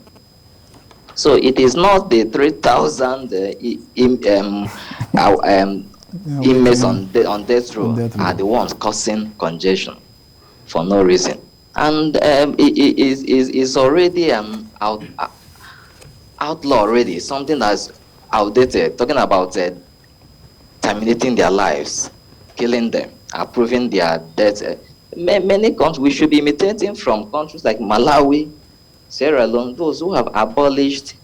So it is not the 3,000 inmates on death row are the ones causing congestion for no reason. And it is already outlaw already, something that's outdated, talking about terminating their lives, killing them, approving their death. Many countries, we should be imitating from countries like Malawi, Sierra Leone, those who have abolished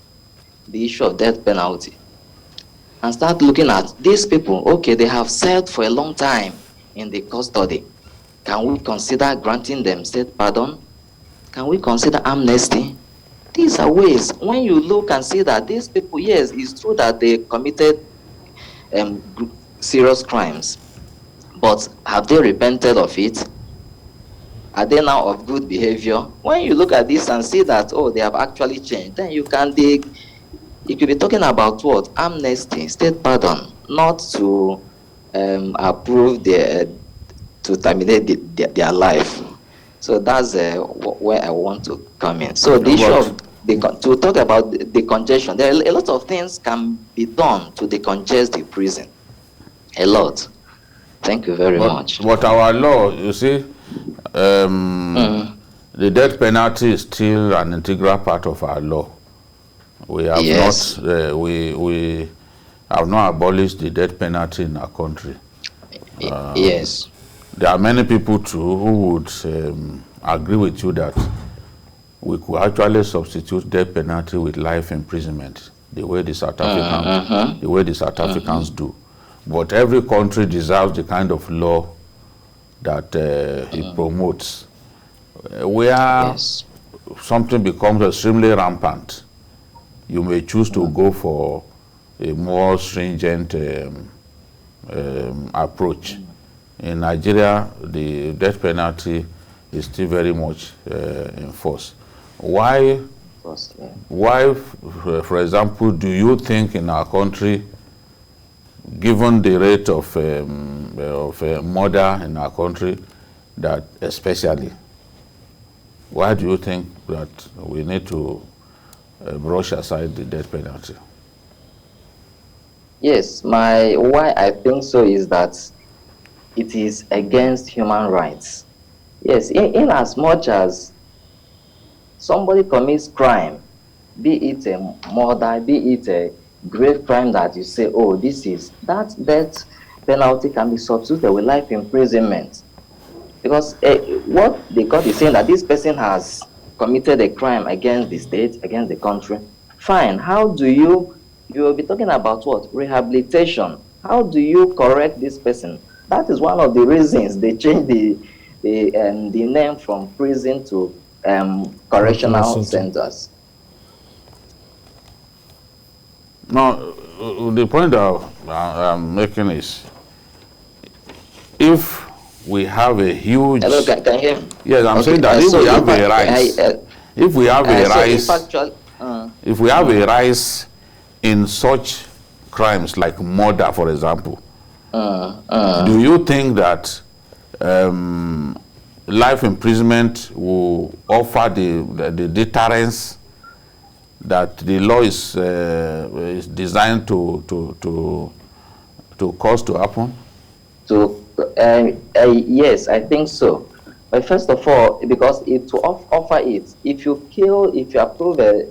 the issue of death penalty, and start looking at these people. Okay, they have served for a long time in the custody. Can we consider granting them state pardon? Can we consider amnesty? These are ways. When you look and see that these people, yes, it's true that they committed serious crimes, but have they repented of it? Are they now of good behavior? When you look at this and see that, oh, they have actually changed, then you can dig. You could be talking about what? Amnesty, state pardon, not to approve to terminate their life. So that's where I want to come in. So the issue of to talk about the decongestion, there are a lot of things can be done to decongest the prison. A lot. Thank you very much. But our law, you see, the death penalty is still an integral part of our law. We have not we have not abolished the death penalty in our country. Yes. There are many people too who would agree with you that we could actually substitute death penalty with life imprisonment, the way the South Africans do. But every country deserves the kind of law that it promotes. Where something becomes extremely rampant, you may choose to go for a more stringent approach. In Nigeria, the death penalty is still very much in force. Why, for example, do you think in our country, given the rate of murder in our country, that especially, why do you think that we need to brush aside the death penalty? Yes, why I think so is that it is against human rights. Yes, in as much as somebody commits crime, be it a murder, be it a grave crime that you say, oh, that death penalty can be substituted with life imprisonment. Because what the court is saying that this person has committed a crime against the state, against the country. Fine. How do you will be talking about what? Rehabilitation. How do you correct this person? That is one of the reasons they changed the name from prison to correctional centers. Now, the point that I'm making is, if we have a huge... Hello, can you hear me? Yes, I'm saying that if we have a rise, if we have a rise, if we have a rise in such crimes like murder, for example, do you think that life imprisonment will offer the deterrence that the law is designed to cause to happen? Yes, I think so. But first of all, because to offer it, if you approve the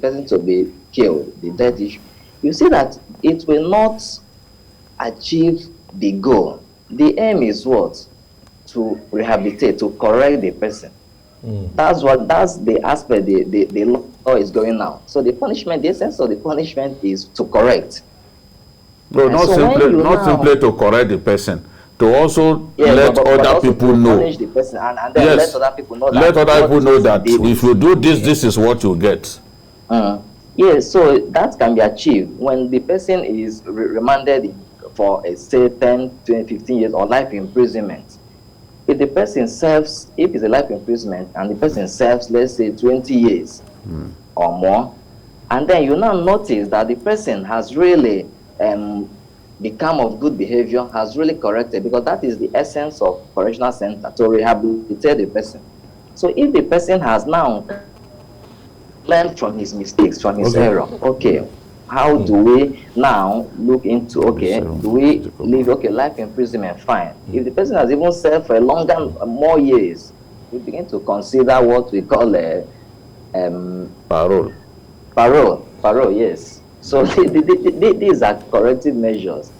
person to be killed, the death issue, you see that it will not achieve the goal. The aim is what? To rehabilitate, to correct the person. That's the aspect the law is going now. So the punishment, the essence of the punishment is to correct. No, not simply to correct the person, to also let other people know. Punish the person and then let other people know that. Let other people know that if you do this, this is what you get. Yes, so that can be achieved when the person is remanded for say 10, 20, 15 years or life imprisonment. If the person serves, if it's a life imprisonment and the person serves, let's say 20 years or more, and then you now notice that the person has really become of good behavior has really corrected, because that is the essence of correctional center, to rehabilitate the person. So if the person has now learned from his mistakes, from his error, okay, how do we now look into, okay, do we live, okay, life imprisonment, fine. If the person has even served for a longer, more years, we begin to consider what we call a Parole. Parole, yes. So these are corrective measures.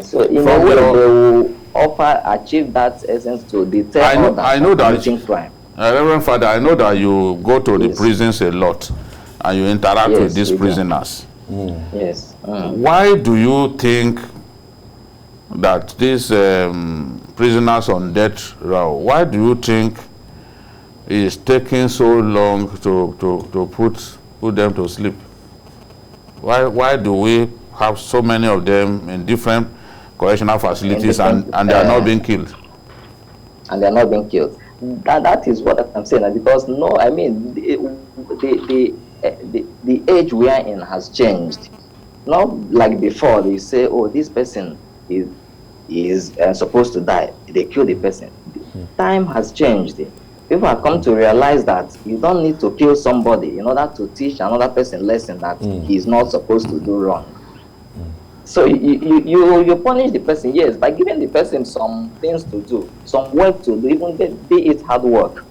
So in a way, they will achieve that essence to deter others from committing crime. Reverend Father, I know that you go to the prisons a lot and you interact with these prisoners. Yes. Why do you think that these prisoners on death row, why do you think it's taking so long to put them to sleep? Why do we have so many of them in different correctional facilities and they are not being killed? And they are not being killed. That is what I'm saying. Because I mean, the age we are in has changed. Not like before, they say, oh, this person is supposed to die. They kill the person. Time has changed. People have come to realize that you don't need to kill somebody in order to teach another person lesson that he's not supposed to do wrong. So you punish the person, yes, by giving the person some things to do, some work to do, even be it hard work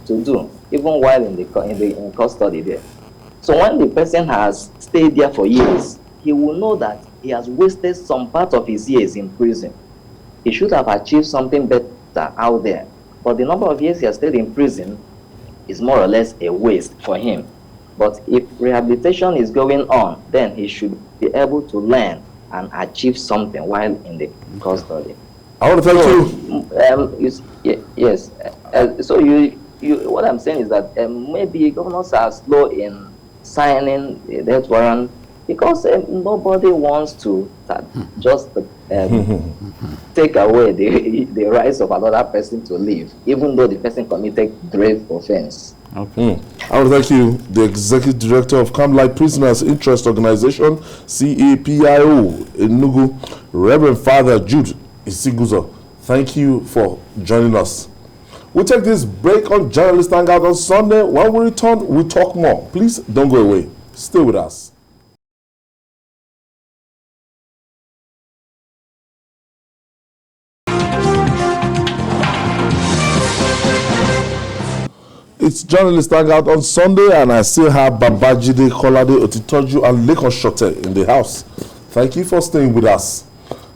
to do, even while in custody there. So when the person has stayed there for years, he will know that he has wasted some part of his years in prison. He should have achieved something better out there. But the number of years he has stayed in prison is more or less a waste for him. But if rehabilitation is going on, then he should be able to learn and achieve something while in the custody. I want to thank you. Yes. So what I'm saying is that maybe governors are slow in signing the death warrant because nobody wants to just take away the rights of another person to live, even though the person committed grave offense. Okay. I want to thank you, the Executive Director of Camp Prisoners Interest Organization, CAPIO, Enugu, Reverend Father Jude Isiguzo. Thank you for joining us. We'll take this break on Journalist Hangout on Sunday. When we return, we'll talk more. Please don't go away. Stay with us. It's Journalist Hangout on Sunday, and I still have Babajide, Kolade, Otitoju, and Lekon Shote in the house. Thank you for staying with us.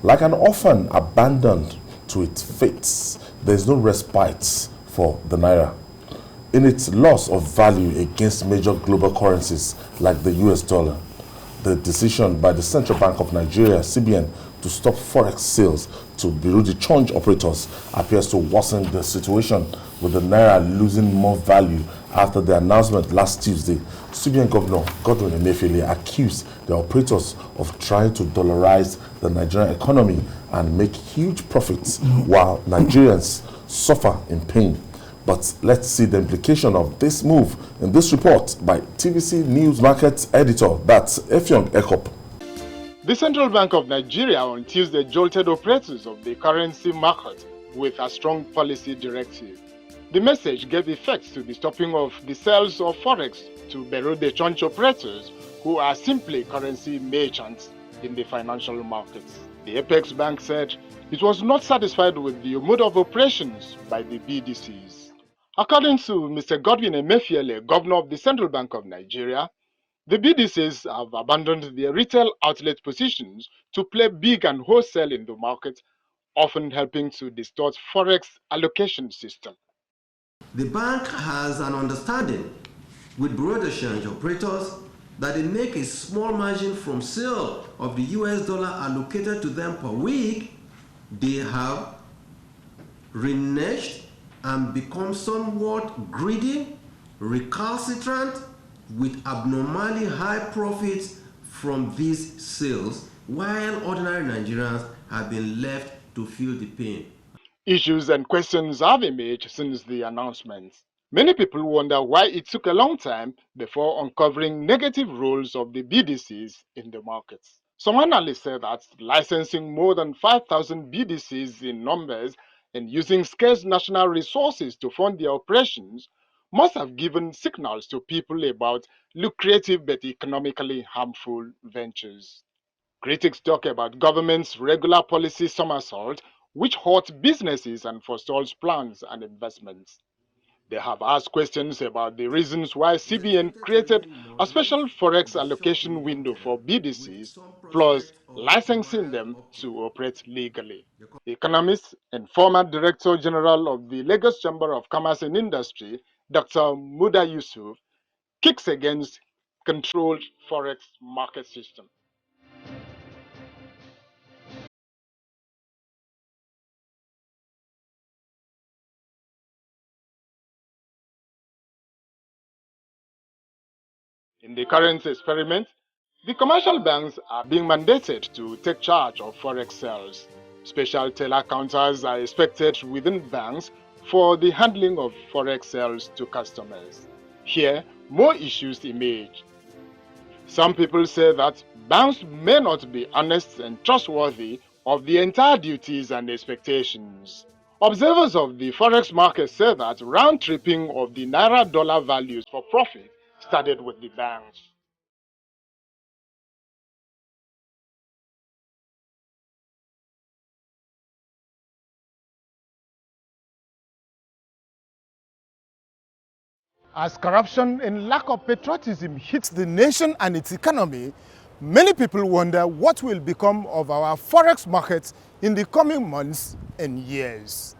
Like an orphan abandoned to its fates, there is no respite for the Naira. In its loss of value against major global currencies like the US dollar, the decision by the Central Bank of Nigeria, CBN, to stop forex sales to Bureau de Change operators appears to worsen the situation, with the Naira losing more value after the announcement last Tuesday. CBN Governor Godwin Emefiele accused the operators of trying to dollarize the Nigerian economy and make huge profits while Nigerians suffer in pain. But let's see the implication of this move in this report by TVC News Markets editor, that's Effiong Ekop. The Central Bank of Nigeria on Tuesday jolted operators of the currency market with a strong policy directive. The message gave effect to the stopping of the sales of forex to Bureau de Change operators, who are simply currency merchants in the financial markets. The Apex Bank said it was not satisfied with the mode of operations by the BDCs. According to Mr. Godwin Emefiele, Governor of the Central Bank of Nigeria, the BDCs have abandoned their retail outlet positions to play big and wholesale in the market, often helping to distort forex allocation system. The bank has an understanding with Bureau de Change operators that they make a small margin from sale of the US dollar allocated to them per week. They have reneged and become somewhat greedy, recalcitrant, with abnormally high profits from these sales, while ordinary Nigerians have been left to feel the pain. Issues and questions have emerged since the announcement. Many people wonder why it took a long time before uncovering negative roles of the BDCs in the markets. Some analysts say that licensing more than 5,000 BDCs in numbers and using scarce national resources to fund their operations must have given signals to people about lucrative but economically harmful ventures. Critics talk about government's regular policy somersault, which hurts businesses and forestalls plans and investments. They have asked questions about the reasons why CBN created a special forex allocation window for BDCs, plus licensing them to operate legally. Economist and former Director General of the Lagos Chamber of Commerce and Industry, Dr. Muda Yusuf, kicks against controlled forex market system. In the current experiment, the commercial banks are being mandated to take charge of forex sales. Special teller counters are expected within banks for the handling of forex sales to customers. Here, more issues emerge. Some people say that banks may not be honest and trustworthy of the entire duties and expectations. Observers of the forex market say that round-tripping of the naira-dollar values for profit started with the banks. As corruption and lack of patriotism hits the nation and its economy, many people wonder what will become of our forex markets in the coming months and years.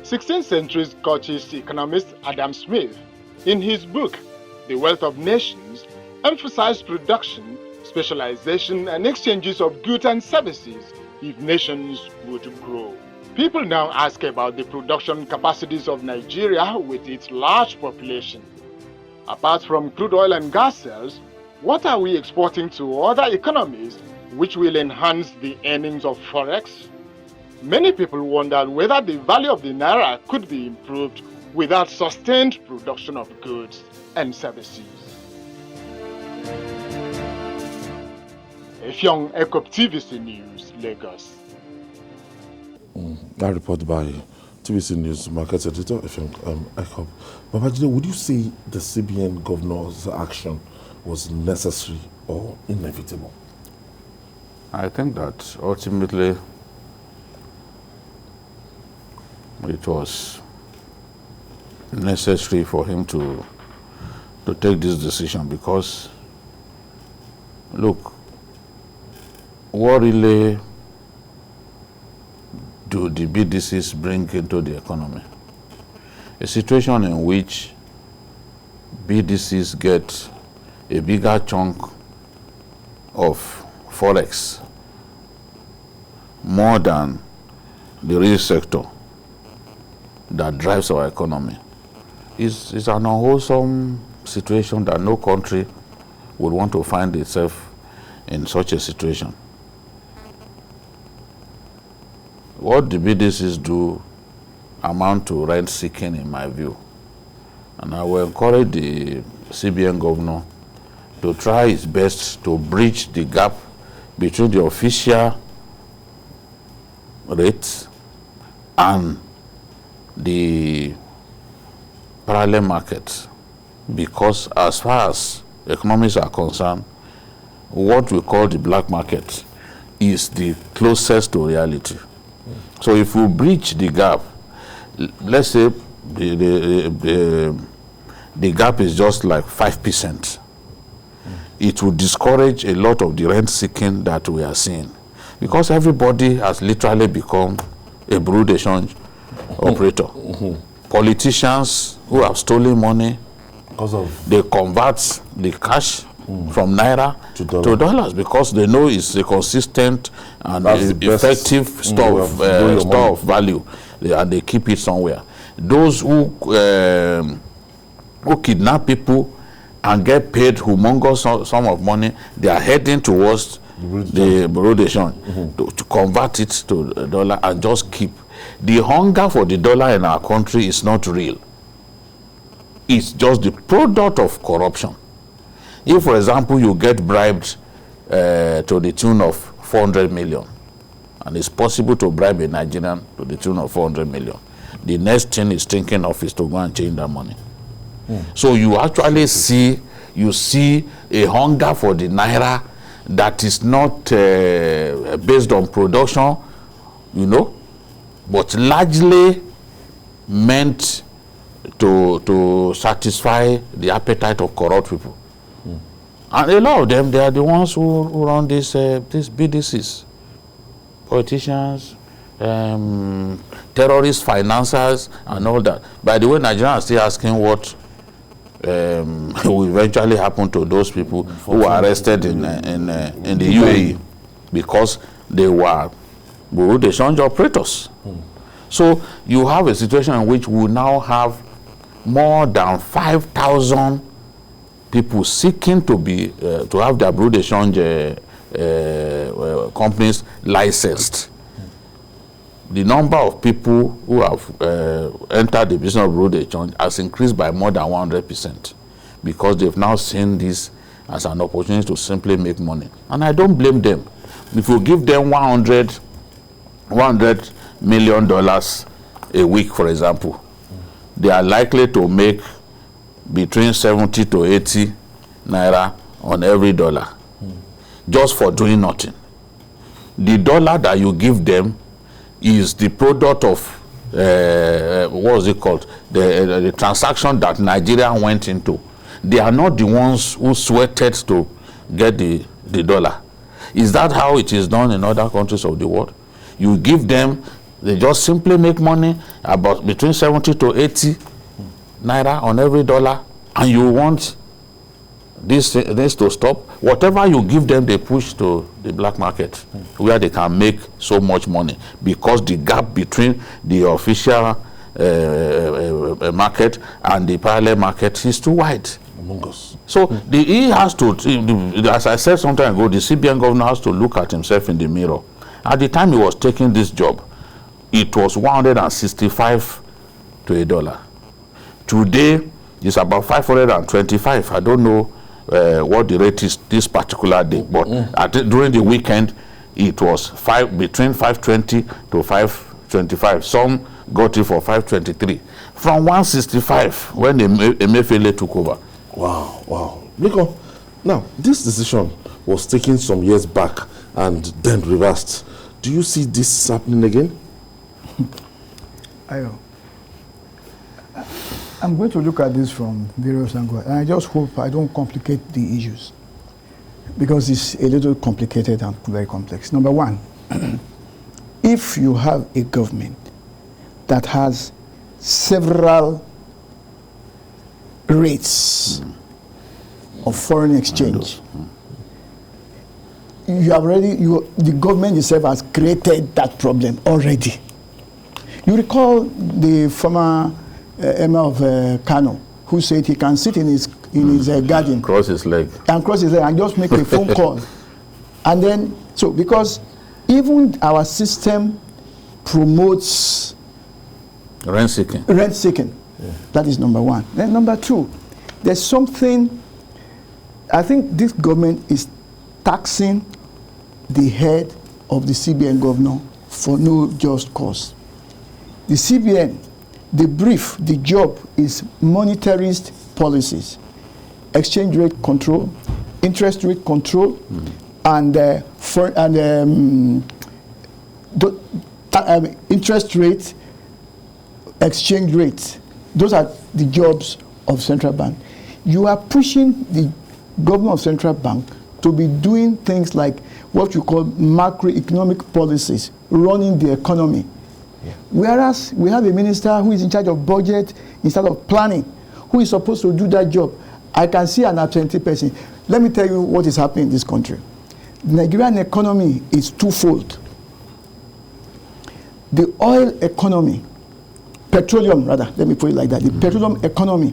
16th century Scottish economist Adam Smith, in his book, The Wealth of Nations, emphasized production, specialization, and exchanges of goods and services if nations would grow. People now ask about the production capacities of Nigeria with its large population. Apart from crude oil and gas sales, what are we exporting to other economies which will enhance the earnings of forex? Many people wonder whether the value of the naira could be improved without sustained production of goods and services. Efyong Ekop, TVC News, Lagos. That report by TVC News Market Editor, Ekop. Babajide, would you say the CBN governor's action was necessary or inevitable? I think that ultimately it was necessary for him to take this decision because, look, what really do the BDCs bring into the economy? A situation in which BDCs get a bigger chunk of forex more than the real sector that drives our economy is an unwholesome situation that no country would want to find itself in such a situation. What the BDCs do amount to rent seeking in my view. And I will encourage the CBN governor to try his best to bridge the gap between the official rates and the parallel markets, because as far as economics are concerned, what we call the black market is the closest to reality. So if we bridge the gap, let's say the gap is just like 5%, it will discourage a lot of the rent seeking that we are seeing, because everybody has literally become a bureau de change operator. Politicians who have stolen money, they convert the cash from naira to dollars because they know it's a consistent and effective store of value, and they keep it somewhere. Those who kidnap people and get paid humongous sum of money, they are heading towards the bureau de change to convert it to a dollar and just keep. The hunger for the dollar in our country is not real. It's just the product of corruption. If, for example, you get bribed to the tune of 400 million. And it's possible to bribe a Nigerian to the tune of 400 million. The next thing he's thinking of is to go and change that money. So you actually see a hunger for the naira that is not based on production, you know, but largely meant to satisfy the appetite of corrupt people. And a lot of them, they are the ones who run these BDCs. Politicians, terrorist financiers, and all that. By the way, Nigerians are still asking what will eventually happen to those people who were arrested in the UAE because they were bureau de change operators. So you have a situation in which we now have more than 5,000 people seeking to be to have their bureau de change companies licensed. The number of people who have entered the business of bureau de change has increased by more than 100% because they've now seen this as an opportunity to simply make money. And I don't blame them. If you give them $100 million a week, for example, they are likely to make between 70 to 80 naira on every dollar just for doing nothing. The dollar that you give them is the product of what is it called? The transaction that Nigeria went into. They are not the ones who sweated to get the dollar. Is that how it is done in other countries of the world? You give them, they just simply make money about between 70 to 80 naira on every dollar, and you want this to stop. Whatever you give them, they push to the black market where they can make so much money because the gap between the official market and the parallel market is too wide. So he has to, as I said some time ago, the CBN governor has to look at himself in the mirror. At the time he was taking this job, it was 165 to a dollar. Today, it's about 525. I don't know what the rate is this particular day, but during the weekend, it was between 520 to 525. Some got it for 523. From 165 when Emefiele took over. Wow. Because now, this decision was taken some years back and then reversed. Do you see this happening again? I'm going to look at this from various angles, and I just hope I don't complicate the issues because it's a little complicated and very complex. Number one, if you have a government that has several rates of foreign exchange, the government itself has created that problem already. You recall the former Emir of Kano, who said he can sit in his garden, cross his leg, and just make a phone call, and then because even our system promotes rent seeking. Yeah. That is number one. Then number two, there's something. I think this government is taxing the head of the CBN governor for no just cause. The CBN, the job is monetarist policies, exchange rate control, interest rate control, and interest rate, exchange rate. Those are the jobs of central bank. You are pushing the governor of central bank to be doing things like what you call macroeconomic policies, running the economy. Whereas we have a minister who is in charge of budget instead of planning, who is supposed to do that job. I can see an absentee person. Let me tell you what is happening in this country. The Nigerian economy is twofold. The oil economy, petroleum rather, let me put it like that. The petroleum economy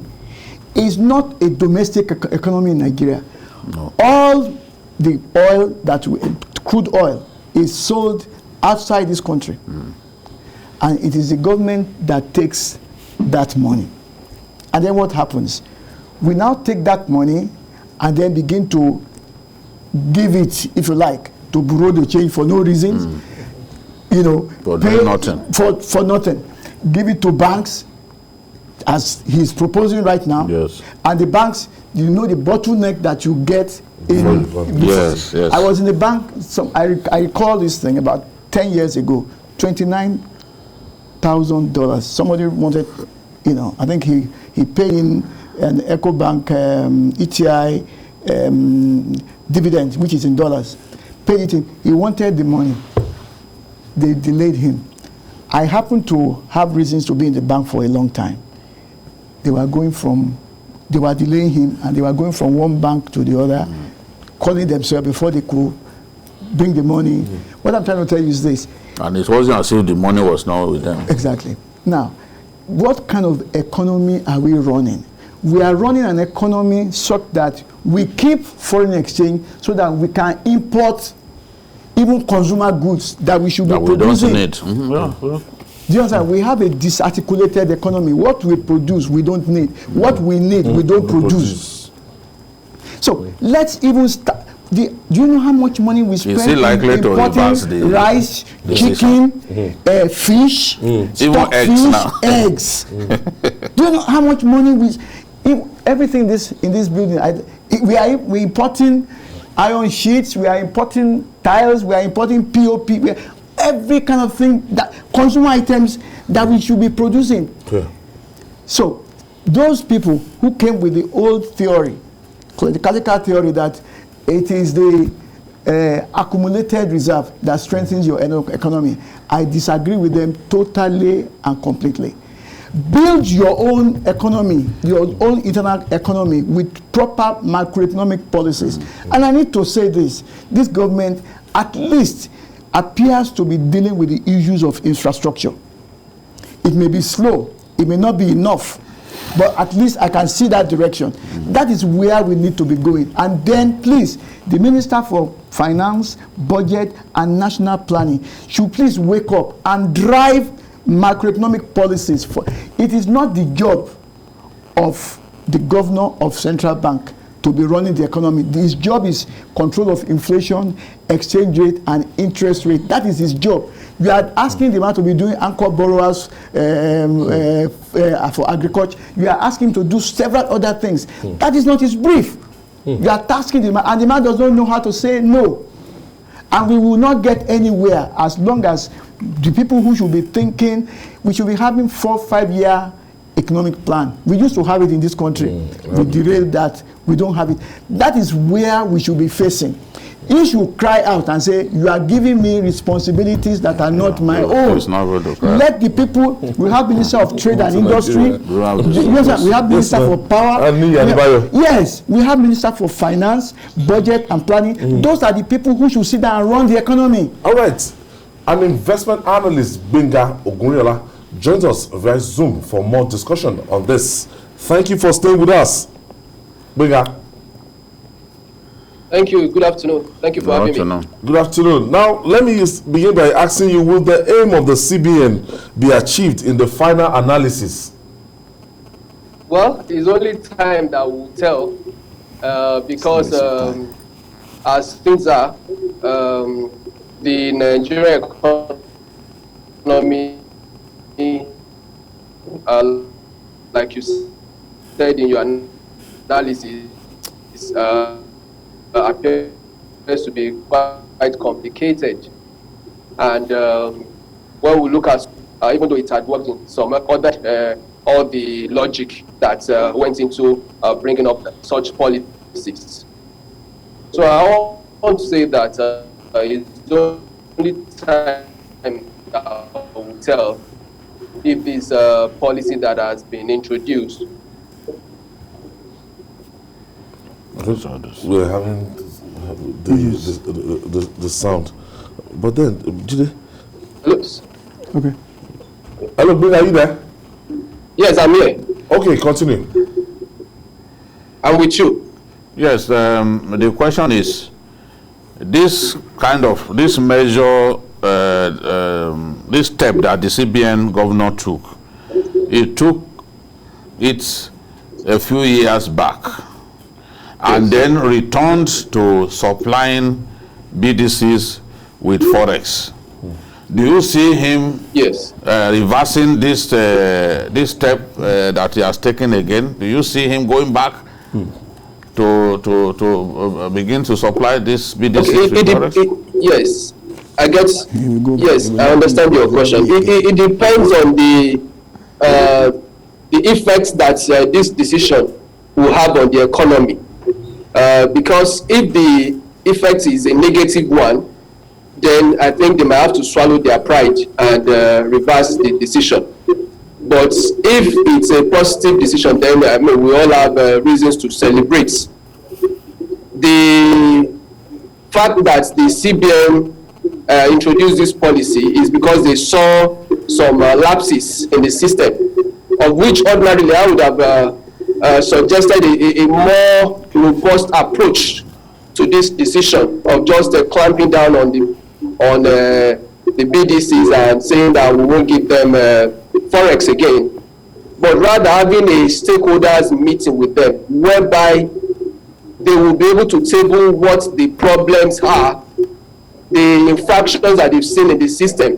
is not a domestic economy in Nigeria. No. All the oil crude oil is sold outside this country. And it is the government that takes that money. And then what happens? We now take that money and then begin to give it, if you like, to bureau de change for no reasons. You know, For pay nothing. For nothing. Give it to banks, as he's proposing right now. Yes. And the banks, you know, the bottleneck that you get in. Yes, yes. I was in the bank. I recall this thing about 10 years ago. $29,000. Somebody wanted, you know, I think he paid in an EcoBank ETI dividend, which is in dollars. Paid it in. He wanted the money. They delayed him. I happened to have reasons to be in the bank for a long time. They were delaying him, and they were going from one bank to the other, calling themselves before they could bring the money. What I'm trying to tell you is this. And it wasn't as if the money was not with them. Exactly. Now, what kind of economy are we running? We are running an economy such that we keep foreign exchange so that we can import even consumer goods that we should be producing. That we don't need. Yeah. Do you understand? We have a disarticulated economy. What we produce, we don't need. What we need, we don't produce. So let's even start. Do you know how much money we spend it likely in to reverse importing the rice, chicken, fish, stock eggs fish, now. eggs? Do you know how much money everything in this building? We're importing iron sheets, we are importing tiles, we are importing POP, every kind of thing, that consumer items that we should be producing. Yeah. So those people who came with the old theory, the classical theory that it is the accumulated reserve that strengthens your economy, I disagree with them totally and completely. Build your own economy, your own internal economy with proper macroeconomic policies. And I need to say this government at least appears to be dealing with the issues of infrastructure. It may be slow, it may not be enough, but at least I can see that direction. That is where we need to be going. And then please, the Minister for Finance, Budget and National Planning should please wake up and drive macroeconomic policies. It is not the job of the governor of central bank to be running the economy. His job is control of inflation, exchange rate and interest rate. That is his job. You are asking the man to be doing anchor borrowers for agriculture. You are asking him to do several other things. That is not his brief. You are tasking the man, and the man does not know how to say no. And we will not get anywhere as long as the people who should be thinking, we should be having 4-5 year economic plan. We used to have it in this country. We derailed that. We don't have it. That is where we should be facing. He should cry out and say, you are giving me responsibilities that are not my own. It's not good to cry. Let the people, we have Minister of Trade and Industry, we have Minister for Power, yes, we have Minister for Finance, Budget and Planning. Those are the people who should sit down and run the economy. All right. An investment analyst, Benga Ogunyola, joins us via Zoom for more discussion on this. Thank you for staying with us. Benga. Thank you. Good afternoon. Thank you for having me. Good afternoon. Now, let me begin by asking you, will the aim of the CBN be achieved in the final analysis? Well, it's only time that will tell, because as things are, the Nigerian economy, like you said in your analysis, appears to be quite complicated. And when we look at, even though it had worked in some other, all the logic that went into bringing up such policies. So I want to say that it's only time that will tell if this policy that has been introduced. We're having the sound, but then Jide. Hello. Okay. Hello, Ben, are you there? Yes, I'm here. Okay, continue. I'm with you. Yes, the question is, this measure, this step that the CBN governor took, it took it a few years back. and then returned to supplying BDCs with Forex. Do you see him reversing this step that he has taken again? Do you see him going back to begin to supply this BDCs with Forex? Yes, I guess. Yes, I understand your question. It depends on the effects that this decision will have on the economy. Because if the effect is a negative one, then I think they might have to swallow their pride and reverse the decision. But if it's a positive decision, then I mean, we all have reasons to celebrate. The fact that the CBN introduced this policy is because they saw some lapses in the system, of which ordinarily I would have suggested a more robust approach to this decision of just clamping down on the BDCs and saying that we won't give them Forex again, but rather having a stakeholders meeting with them whereby they will be able to table what the problems are, the infractions that they've seen in the system,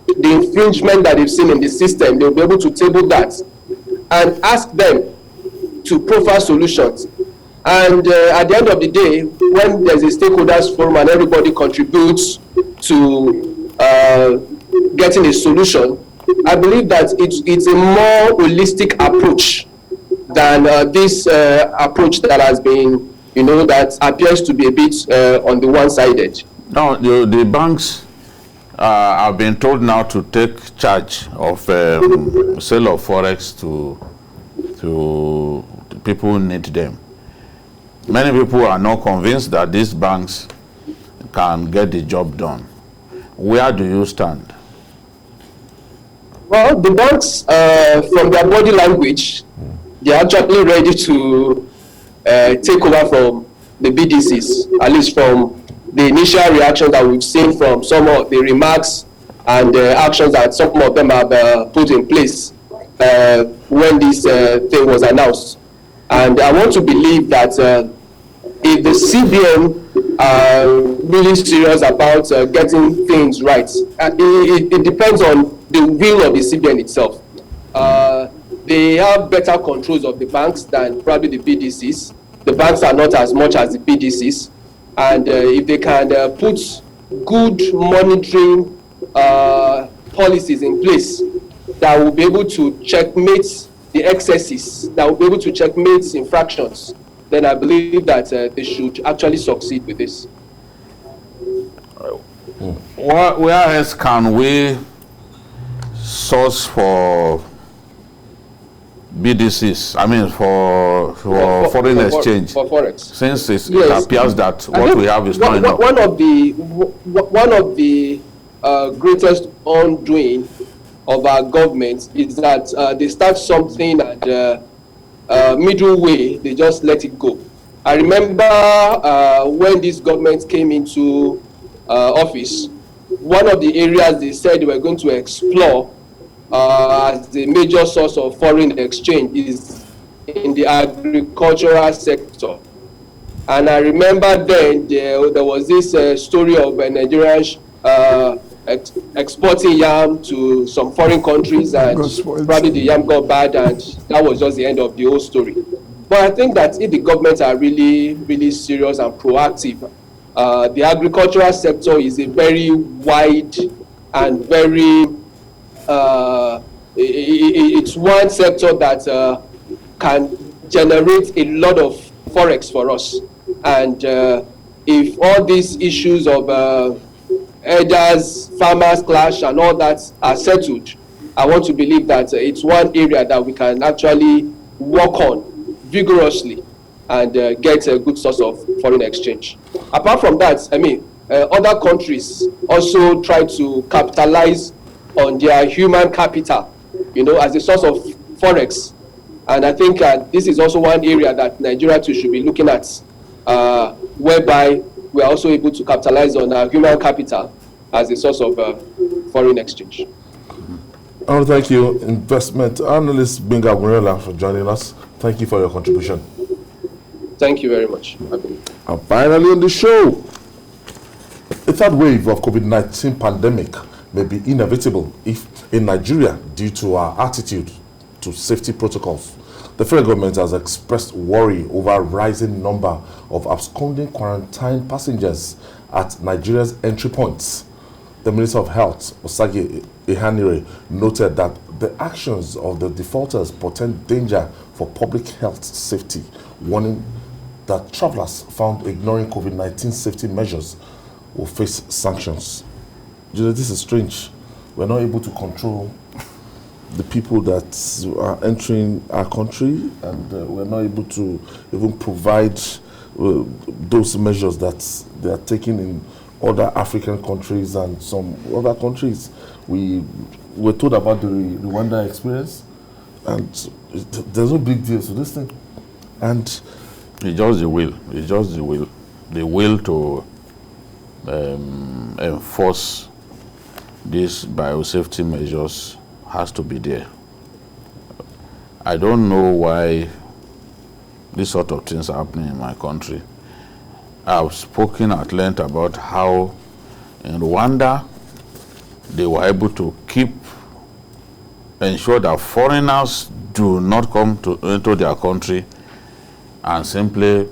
the infringement that they've seen in the system. They'll be able to table that and ask them to profile solutions. And at the end of the day, when there's a stakeholders forum and everybody contributes to getting a solution, I believe that it's a more holistic approach than this approach that has been, that appears to be a bit on the one-sided. Now, the banks have been told now to take charge of sale of Forex to people who need them. Many people are not convinced that these banks can get the job done. Where do you stand? Well, the banks, from their body language, they're actually ready to take over from the BDCs, at least from the initial reaction that we've seen from some of the remarks and actions that some of them have put in place when this thing was announced. And I want to believe that if the CBN are really serious about getting things right, it depends on the will of the CBN itself. They have better controls of the banks than probably the BDCs. The banks are not as much as the BDCs. And if they can put good monitoring policies in place that will be able to checkmate the excesses, that will be able to checkmate infractions, then I believe that they should actually succeed with this. Where else can we source for BDCs? I mean, for foreign exchange. For Forex. Since it appears that what we have is not enough. One of the greatest undoing of our government is that they start something and middle way they just let it go. I remember when this government came into office, one of the areas they said they were going to explore as the major source of foreign exchange is in the agricultural sector. And I remember then there was this story of Nigerians exporting yam to some foreign countries, and probably the yam got bad, and that was just the end of the whole story. But I think that if the governments are really, really serious and proactive, the agricultural sector is a very wide and very it's one sector that can generate a lot of Forex for us. And if all these issues of herders, farmers clash and all that are settled, I want to believe that it's one area that we can actually work on vigorously and get a good source of foreign exchange. Apart from that, I mean, other countries also try to capitalize on their human capital, as a source of Forex. And I think this is also one area that Nigeria too should be looking at, whereby we are also able to capitalize on our human capital as a source of foreign exchange. I want to thank you, investment analyst Benga Murela, for joining us. Thank you for your contribution. Thank you very much. And finally on the show, a third wave of COVID-19 pandemic may be inevitable if in Nigeria due to our attitude to safety protocols. The federal government has expressed worry over rising number of absconding quarantine passengers at Nigeria's entry points. The Minister of Health, Osage Ihanire, noted that the actions of the defaulters portend danger for public health safety, warning that travelers found ignoring COVID-19 safety measures will face sanctions. You know, this is strange. We're not able to control the people that are entering our country, and we're not able to even provide those measures that they are taking in other African countries and some other countries. We were told about the Rwanda experience, and there's no big deal to this thing. And it's just the will. It's just the will. The will to enforce these biosafety measures has to be there. I don't know why this sort of things are happening in my country. I've spoken at length about how in Rwanda they were able to ensure that foreigners do not come into their country and simply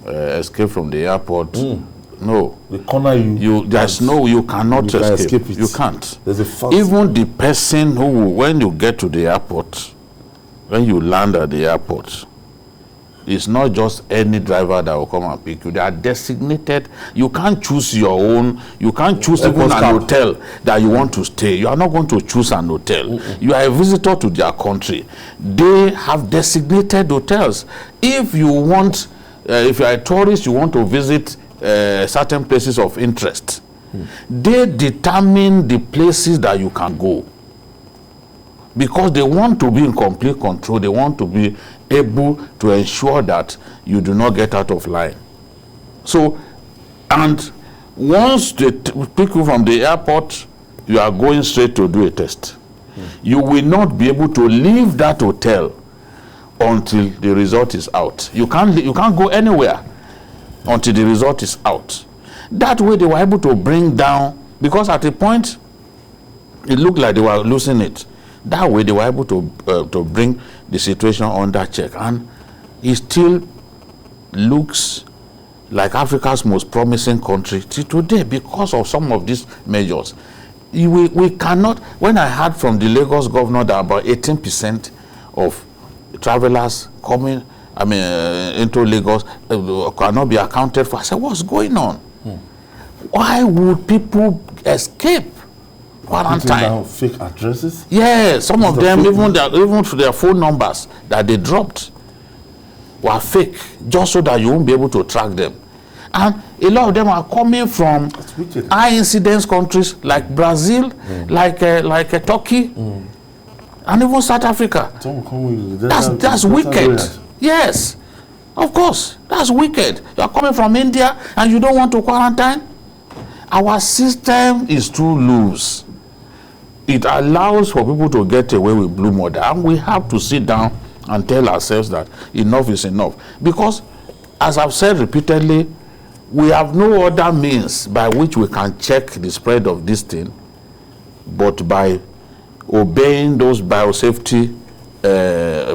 escape from the airport. No. They corner you. You cannot escape. You can't. There's a even the person who, when you get to the airport, when you land at the airport, it's not just any driver that will come and pick you. They are designated. You can't choose your own. You can't choose even an hotel that you want to stay. You are not going to choose an hotel. You are a visitor to their country. They have designated hotels. If you want, if you are a tourist, you want to visit certain places of interest, they determine the places that you can go, because they want to be in complete control. They want to be able to ensure that you do not get out of line. So, and once they pick you from the airport, you are going straight to do a test. You will not be able to leave that hotel until the result is out. You can't go anywhere until the result is out. That way they were able to bring down, because at a point it looked like they were losing it. That way they were able to bring the situation under check, and it still looks like Africa's most promising country till today because of some of these measures. We cannot, when I heard from the Lagos governor that about 18% of travelers coming into Lagos cannot be accounted for, I said, what's going on? Why would people escape quarantine? Down fake addresses? Yeah, some of them, even their phone numbers that they dropped were fake, just so that you won't be able to track them. And a lot of them are coming from high incidence countries like Brazil, like Turkey, and even South Africa. That's wicked. Yes, of course, that's wicked. You are coming from India and you don't want to quarantine? Our system is too loose. It allows for people to get away with blue murder, and we have to sit down and tell ourselves that enough is enough. Because, as I've said repeatedly, we have no other means by which we can check the spread of this thing but by obeying those biosafety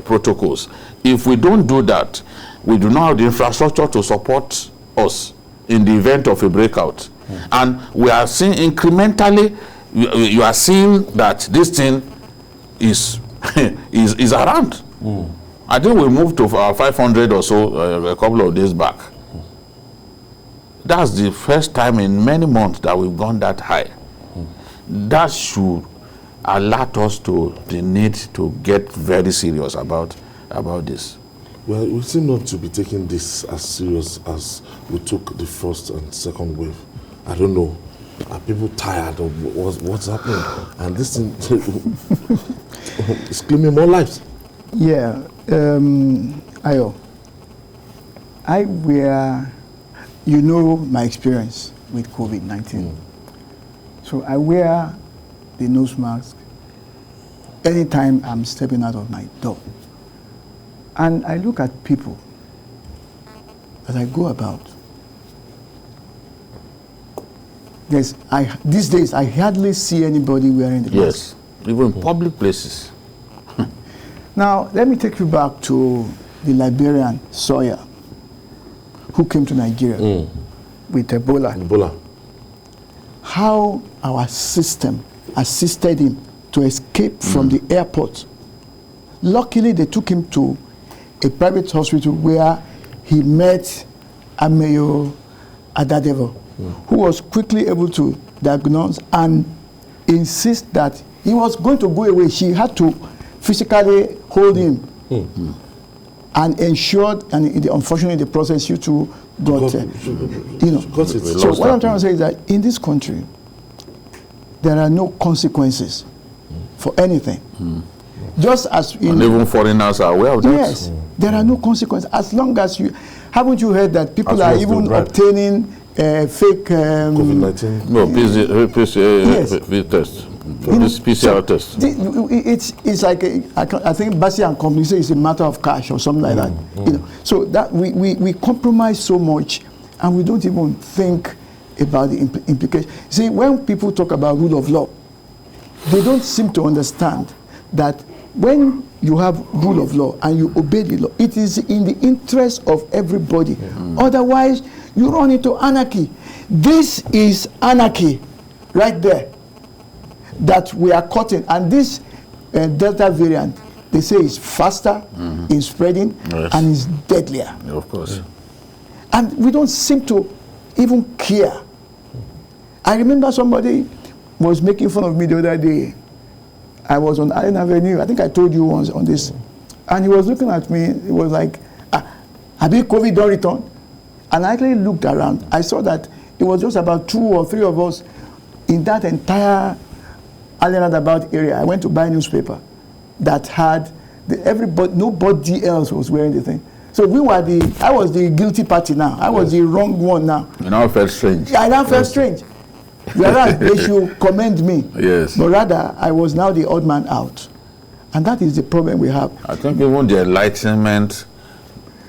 protocols. If we don't do that, we do not have the infrastructure to support us in the event of a breakout. And we are seeing incrementally, you are seeing that this thing is around. I think we moved to 500 or so a couple of days back. That's the first time in many months that we've gone that high. That should alert us to the need to get very serious about this. Well, we seem not to be taking this as serious as we took the first and second wave. I don't know. Are people tired of what's happening? And this thing is claiming more lives. Yeah. Ayo, you know my experience with COVID-19. So I wear the nose mask anytime I'm stepping out of my door. And I look at people as I go about, these days I hardly see anybody wearing the mask. Yes, even in public places. Now, let me take you back to the Liberian Sawyer who came to Nigeria with Ebola. How our system assisted him to escape from the airport. Luckily, they took him to a private hospital where he met Ameyo Adadevo, who was quickly able to diagnose and insist that he was going to go away. She had to physically hold him and ensured, and unfortunately, the process you two got, So what I'm trying to say is that in this country, there are no consequences for anything. Just as and even foreigners are aware of that. Yes, there are no consequences as long as you. Haven't you heard that people are even obtaining fake COVID-19? No, PCR test. This PCR test. It's like I think Bassi and company say it's a matter of cash or something like that. So that we compromise so much, and we don't even think about the implications. See, when people talk about rule of law, they don't seem to understand that when you have rule of law and you obey the law, it is in the interest of everybody. Otherwise, you run into anarchy. This is anarchy right there that we are caught in. And this Delta variant, they say is faster in spreading and is deadlier. Of course. And we don't seem to even care. I remember somebody was making fun of me the other day. I was on Allen Avenue. I think I told you once on this. And he was looking at me. He was like, have you COVID don't return? And I actually looked around. I saw that it was just about 2 or 3 of us in that entire Allen about area. I went to buy a newspaper that had nobody else was wearing the thing. So I was the guilty party now. I was the wrong one now. You now felt strange. I now felt strange. Whereas they should commend me. Yes. But rather, I was now the odd man out. And that is the problem we have. I think even the enlightenment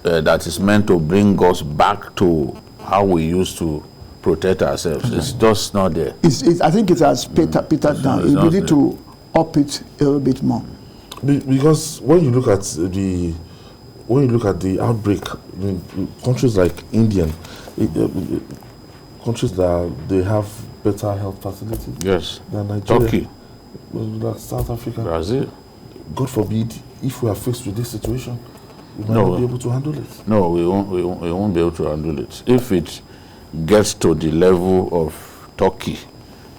that is meant to bring us back to how we used to protect ourselves, it's just not there. I think it has petered down. We need to up it a little bit more. Because when you look at the outbreak, countries like India, countries that they have better health facilities. Yes. Than Nigeria. Turkey. South Africa. Brazil. God forbid, if we are faced with this situation, we might not be able to handle it. No, we won't be able to handle it. If it gets to the level of Turkey,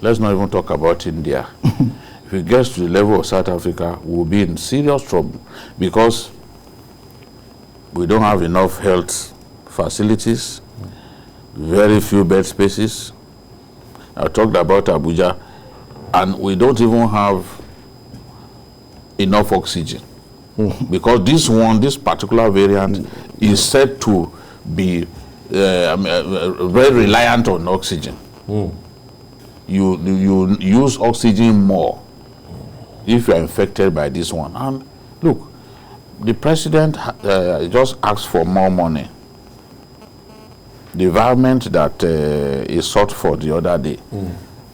let's not even talk about India. If it gets to the level of South Africa, we'll be in serious trouble because we don't have enough health facilities, very few bed spaces. I talked about Abuja, and we don't even have enough oxygen because this particular variant is said to be very reliant on oxygen. You use oxygen more if you are infected by this one. And look, the president just asked for more money. The environment that is sought for the other day,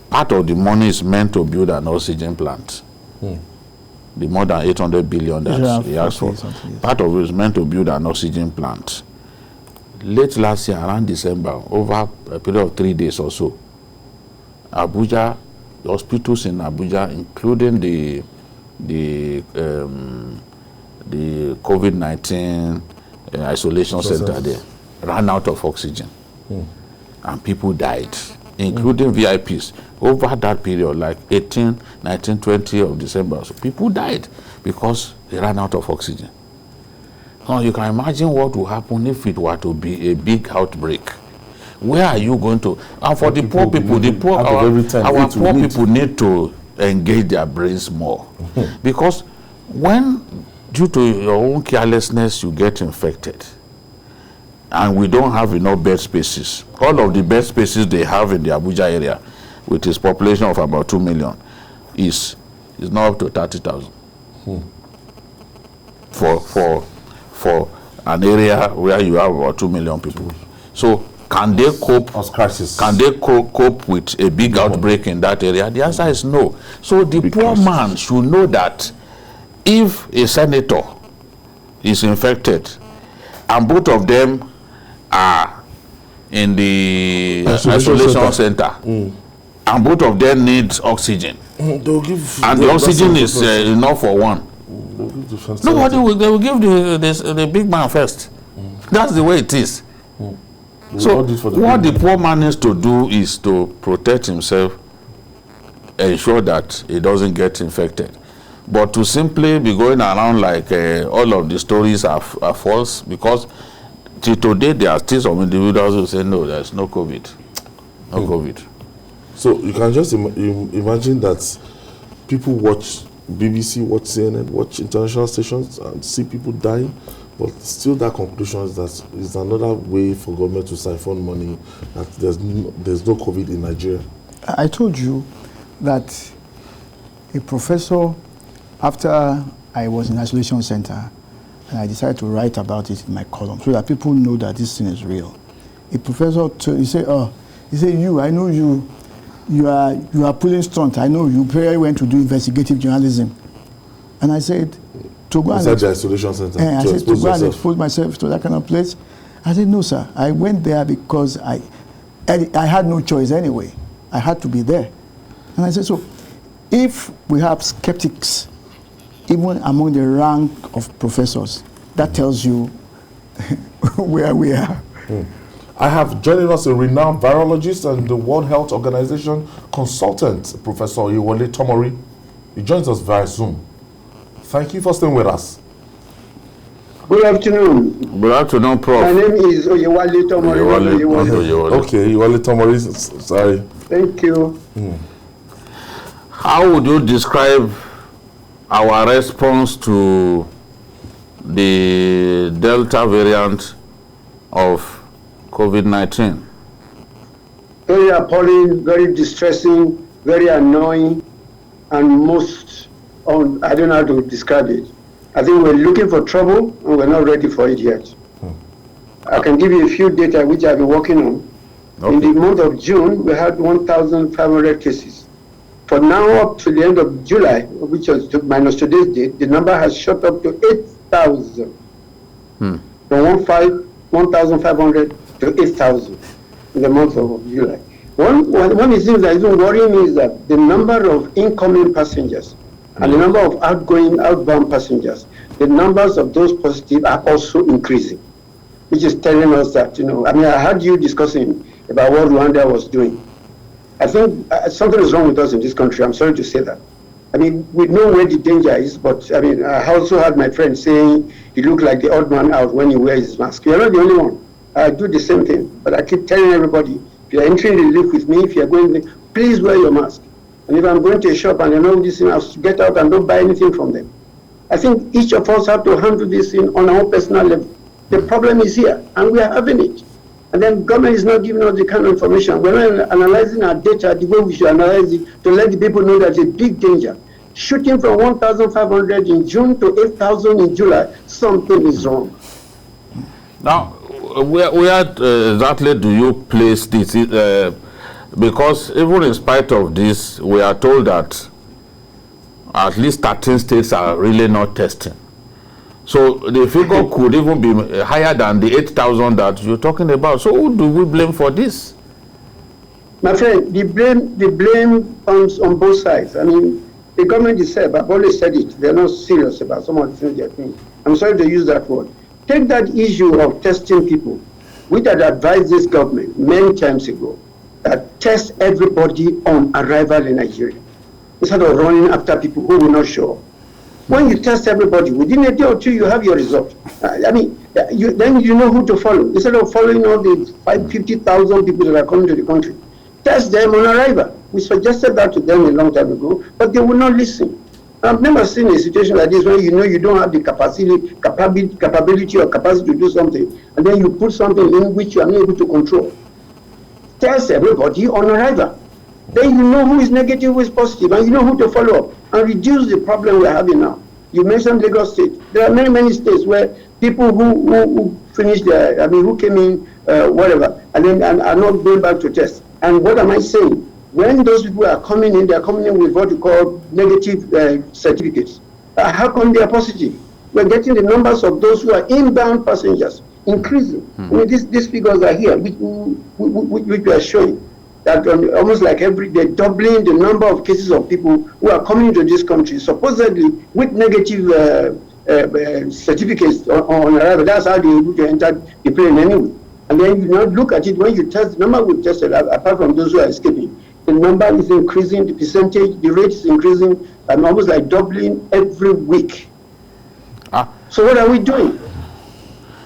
part of the money is meant to build an oxygen plant. The more than 800 billion that he asked for, part of it is meant to build an oxygen plant. Late last year, around December, over a period of 3 days or so, Abuja, the hospitals in Abuja, including the COVID-19 isolation center there, ran out of oxygen. And people died, including VIPs. Over that period, like 18, 19, 20 of December, so people died because they ran out of oxygen. Now you can imagine what will happen if it were to be a big outbreak. Where are you going to? And for the poor people, our poor people need to engage their brains more. Because when, due to your own carelessness, you get infected, and we don't have enough bed spaces. All of the bed spaces they have in the Abuja area, with its population of about 2 million, is now up to 30,000. For an area where you have about 2 million people. So can they cope? Crisis. Can they cope with a big outbreak in that area? The answer is no. So the poor man should know that if a senator is infected and both of them are in the isolation center, and both of them need oxygen, and the oxygen is enough for one, nobody will. They will give the big man first. That's the way it is. So what the poor man needs to do is to protect himself, ensure that he doesn't get infected. But to simply be going around like all of the stories are false, because till today there are still some individuals who say no, there's no COVID. No COVID. So you can just imagine that people watch BBC, watch CNN, watch international stations and see people dying, but still that conclusion is that is another way for government to siphon money, that there's no COVID in Nigeria. I told you that a professor, after I was in isolation center, and I decided to write about it in my column so that people know that this thing is real. A professor, he said, I know you are pulling stunt. I know you probably went to do investigative journalism. And I said, to go and the isolation center. I said, to go and expose myself to that kind of place. I said, no, sir. I went there because I had no choice anyway. I had to be there. And I said, so if we have skeptics, even among the rank of professors, that tells you where we are. I have joining us a renowned virologist and the World Health Organization consultant, Professor Oyewole Tomori. He joins us via Zoom. Thank you for staying with us. Good afternoon. Good afternoon, Prof. My name is Oyewole Tomori. Okay, Oyewole Tomori, sorry. Thank you. How would you describe our response to the Delta variant of COVID-19? Very appalling, very distressing, very annoying, and I don't know how to describe it. I think we're looking for trouble and we're not ready for it yet. I can give you a few data which I've been working on. Okay. In the month of June, we had 1,500 cases. For now, up to the end of July, which was minus today's date, the number has shot up to 8,000. From 1,500 to 8,000 in the month of July. One of the things that is worrying me is that the number of incoming passengers and the number of outbound passengers, the numbers of those positive are also increasing, which is telling us that, I heard you discussing about what Rwanda was doing. I think something is wrong with us in this country. I'm sorry to say that. We know where the danger is, but I also had my friend saying he looked like the odd man out when he wears his mask. You're not the only one. I do the same thing, but I keep telling everybody, if you're entering the lift with me, if you're going, please wear your mask. And if I'm going to a shop and I know this thing, I'll get out and don't buy anything from them. I think each of us have to handle this thing on our own personal level. The problem is here, and we are having it. And then government is not giving us the kind of information. We're not analyzing our data the way we should analyze it to let the people know there's a big danger. Shooting from 1,500 in June to 8,000 in July, something is wrong. Now, where exactly do you place this? Because even in spite of this, we are told that at least 13 states are really not testing. So the figure could even be higher than the 8,000 that you're talking about. So who do we blame for this? My friend, the blame comes on both sides. The government itself, I've always said it, they're not serious about some of the things they're doing. I'm sorry to use that word. Take that issue of testing people. We had advised this government many times ago that test everybody on arrival in Nigeria, instead of running after people who will not show up. When you test everybody, within a day or two, you have your result. Then you know who to follow. Instead of following all the 50,000 people that are coming to the country, test them on arrival. We suggested that to them a long time ago, but they will not listen. I've never seen a situation like this where you don't have the capability or capacity to do something, and then you put something in which you are not able to control. Test everybody on arrival. Then you know who is negative, who is positive, and you know who to follow up and reduce the problem we're having now. You mentioned Lagos State. There are many, many states where people who finished their, who came in, whatever, and then and are not going back to test. And what am I saying? When those people are coming in, they are coming in with what you call negative certificates. How come they are positive? We're getting the numbers of those who are inbound passengers increasing. These figures are here, which we are showing that almost like every day, doubling the number of cases of people who are coming into this country, supposedly with negative certificates on arrival. That's how they're able to enter the plane anyway. And then you now look at it, when you test, the number we've tested, apart from those who are escaping, the number is increasing, the percentage, the rate is increasing, and almost like doubling every week. So what are we doing?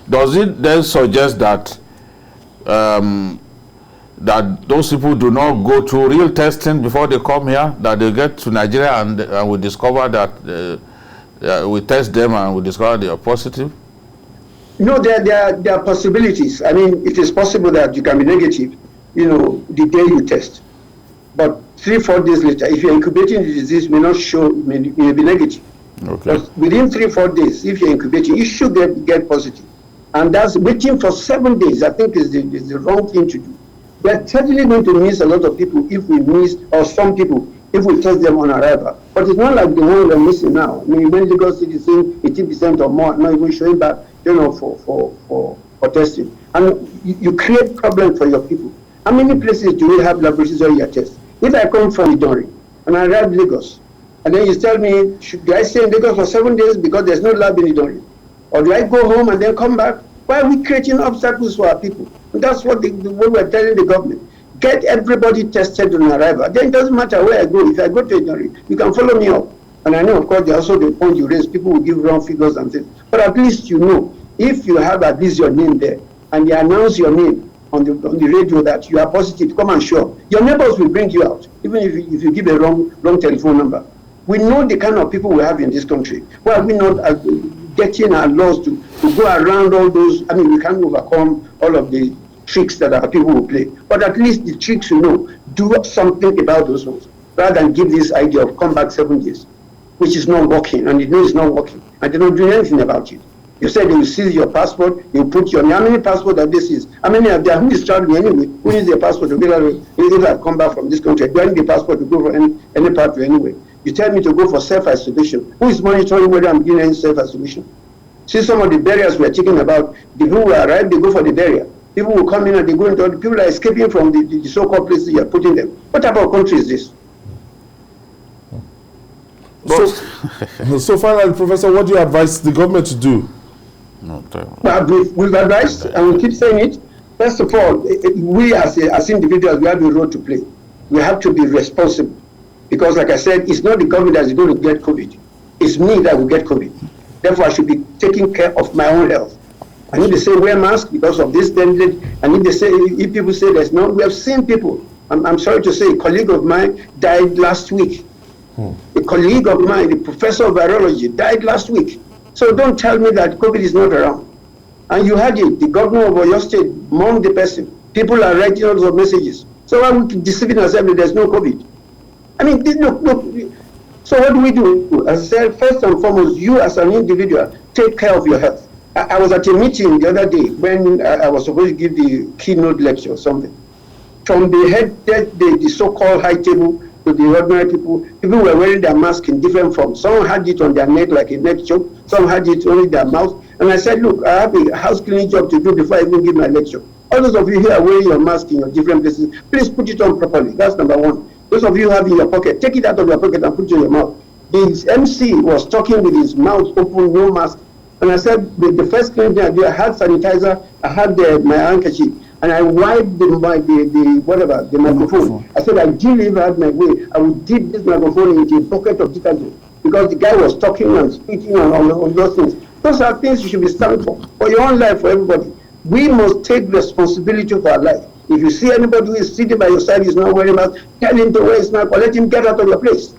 Does it then suggest that that those people do not go through real testing before they come here, that they get to Nigeria and we discover that we test them and we discover they are positive? No, there are possibilities. I mean, it is possible that you can be negative, the day you test. But 3-4 days later, if you're incubating the disease, you may not show, you may be negative. Okay. But within 3-4 days, if you're incubating, you should get positive. And that's waiting for 7 days, I think is the wrong thing to do. We're certainly going to miss a lot of people if we miss, or some people, if we test them on arrival. But it's not like the one we're missing now. I mean, when Lagos City is saying 18% or more, not even showing back, for testing. And you create problems for your people. How many places do we have laboratories where you test? If I come from Idori and I arrive in Lagos, and then you tell me, do I stay in Lagos for 7 days because there's no lab in Idori? Or do I go home and then come back? Why are we creating obstacles for our people? And that's what we're telling the government. Get everybody tested on arrival. Then it doesn't matter where I go. If I go to Idori, you can follow me up. And I know, of course, there's also the point you raise. People will give wrong figures and things. But at least you know, if you have at least your name there, and they announce your name on the radio that you are positive, come and show. Your neighbors will bring you out, even if you give a wrong telephone number. We know the kind of people we have in this country. Why are we not getting our laws to go around all those? I mean, we can't overcome all of the tricks that our people will play. But at least the tricks, do something about those ones, rather than give this idea of come back 7 days, which is not working, and you know it's not working, and they're not doing anything about it. You said they will seize your passport, you put your name. How many passports have they seized? How many of them? Who is traveling anyway? Who needs their passport to get come back from this country? Do I need the passport to go for any part anyway? You tell me to go for self-isolation. Who is monitoring whether I'm doing any self-isolation? See some of the barriers we're talking about. The people who arrive, they go for the barrier. People will come in and they go into the people are escaping from the so-called places you're putting them. What type of country is this? So finally, Professor, what do you advise the government to do? Well, we've advised, and we keep saying it. First of all, we as individuals, we have a role to play. We have to be responsible. Because like I said, it's not the government that is going to get COVID. It's me that will get COVID. Therefore, I should be taking care of my own health. I need to say wear mask because of this. Then I need to say, if people say there's no, we have seen people. I'm sorry to say, a colleague of mine died last week. A colleague of mine, the professor of virology, died last week. So don't tell me that COVID is not around. And you had it, the governor of Oyo State mourned the person. People are writing all those messages. So why are we deceiving ourselves that there's no COVID? I mean, look. So what do we do? As I said, first and foremost, you as an individual, take care of your health. I was at a meeting the other day when I was supposed to give the keynote lecture or something. From the head, the so-called high table, to the ordinary people were wearing their mask in different forms. Some had it on their neck like a neck choke, some had it only their mouth. And I said, look, I have a house cleaning job to do before I even give my lecture. All those of you here are wearing your mask in your different places, please put it on properly. That's number one. Those of you have in your pocket, take it out of your pocket and put it in your mouth. The MC was talking with his mouth open, no mask. And I said, the first cleaning I did, I had sanitizer, I had my handkerchief, and I wiped the microphone. I said, I didn't even have my way. I would dip this microphone into a bucket of detergent because the guy was talking and speaking on those things. Those are things you should be standing for your own life, for everybody. We must take responsibility for our life. If you see anybody who is sitting by your side is not wearing a mask, tell him to wear his mask or let him get out of your place.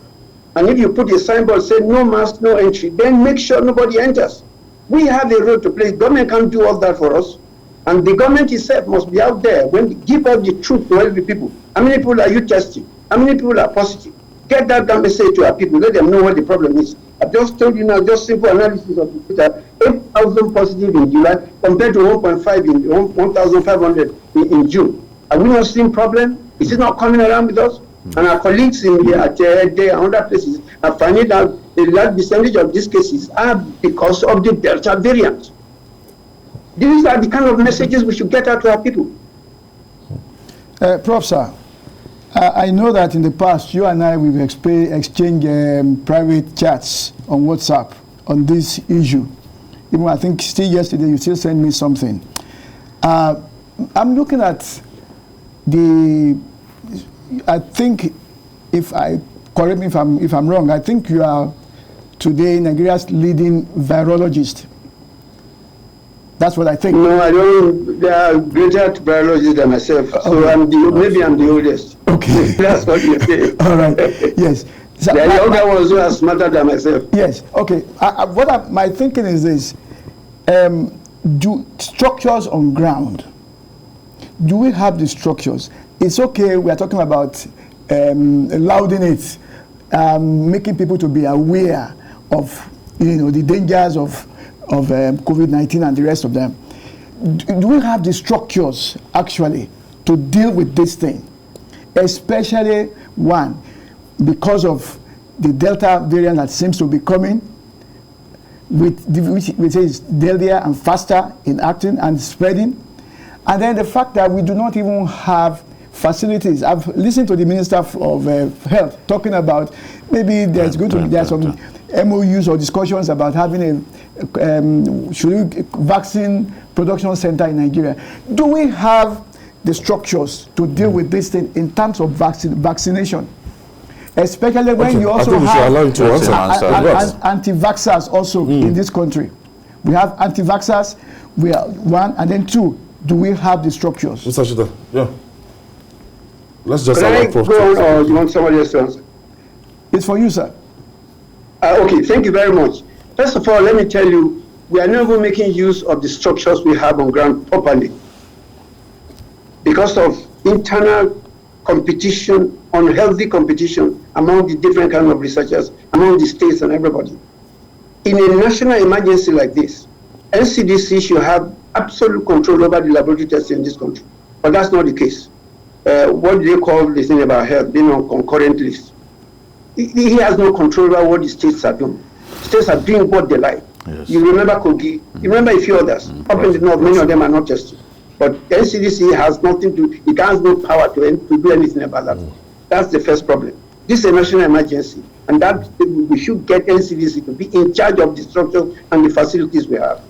And if you put a signboard saying no mask, no entry, then make sure nobody enters. We have a role to play. Government can't do all that for us. And the government itself must be out there when give out the truth to every people. How many people are you testing? How many people are positive? Get that message to our people. Let them know what the problem is. I've just told you now, just simple analysis of the data, 8,000 positive in July compared to 1.5 in 1,500 in June. Are we not seeing problem? Is it not coming around with us? And our colleagues at Ede and other places are finding out a large percentage of these cases are because of the Delta variant. These are the kind of messages we should get out to our people. Prof. Sir, I know that in the past you and I we've exchanged private chats on WhatsApp on this issue. Even I think still yesterday you still sent me something. I'm looking at I think correct me if I'm wrong, I think you are today Nigeria's leading virologist. That's what I think. No, I don't. There are greater virologists than myself. So maybe I'm the oldest. Okay. That's what you say. All right. Yes. So the younger ones who are smarter than myself. Yes. Okay. My thinking is this: do structures on ground? Do we have the structures? It's okay. We are talking about louding it, making people to be aware of the dangers of COVID-19 and the rest of them. Do we have the structures actually to deal with this thing? Especially one, because of the Delta variant that seems to be coming, which is deadlier and faster in acting and spreading. And then the fact that we do not even have facilities. I've listened to the Minister of Health talking about maybe there's some MOUs or discussions about having a vaccine production center in Nigeria. Do we have the structures to deal with this thing in terms of vaccination? Especially when you also have anti-vaxxers also in this country. We have anti-vaxxers, we are one, and then two, do we have the structures? Mr. Shida, yeah. Let's just go on, or you want somebody else to answer? It's for you, sir. Okay, thank you very much. First of all, let me tell you, we are never making use of the structures we have on ground properly because of internal competition, unhealthy competition among the different kinds of researchers, among the states and everybody. In a national emergency like this, NCDC should have absolute control over the laboratory testing in this country, but that's not the case. What do they call this thing about health, being on concurrent list? He has no control over what the states are doing. States are doing what they like. Yes. You remember Kogi, you remember a few others. Up in the north, many of them are not tested. But NCDC has nothing to, it has no power to do anything about that. That's the first problem. This is a national emergency, and that we should get NCDC to be in charge of the structures and the facilities we have.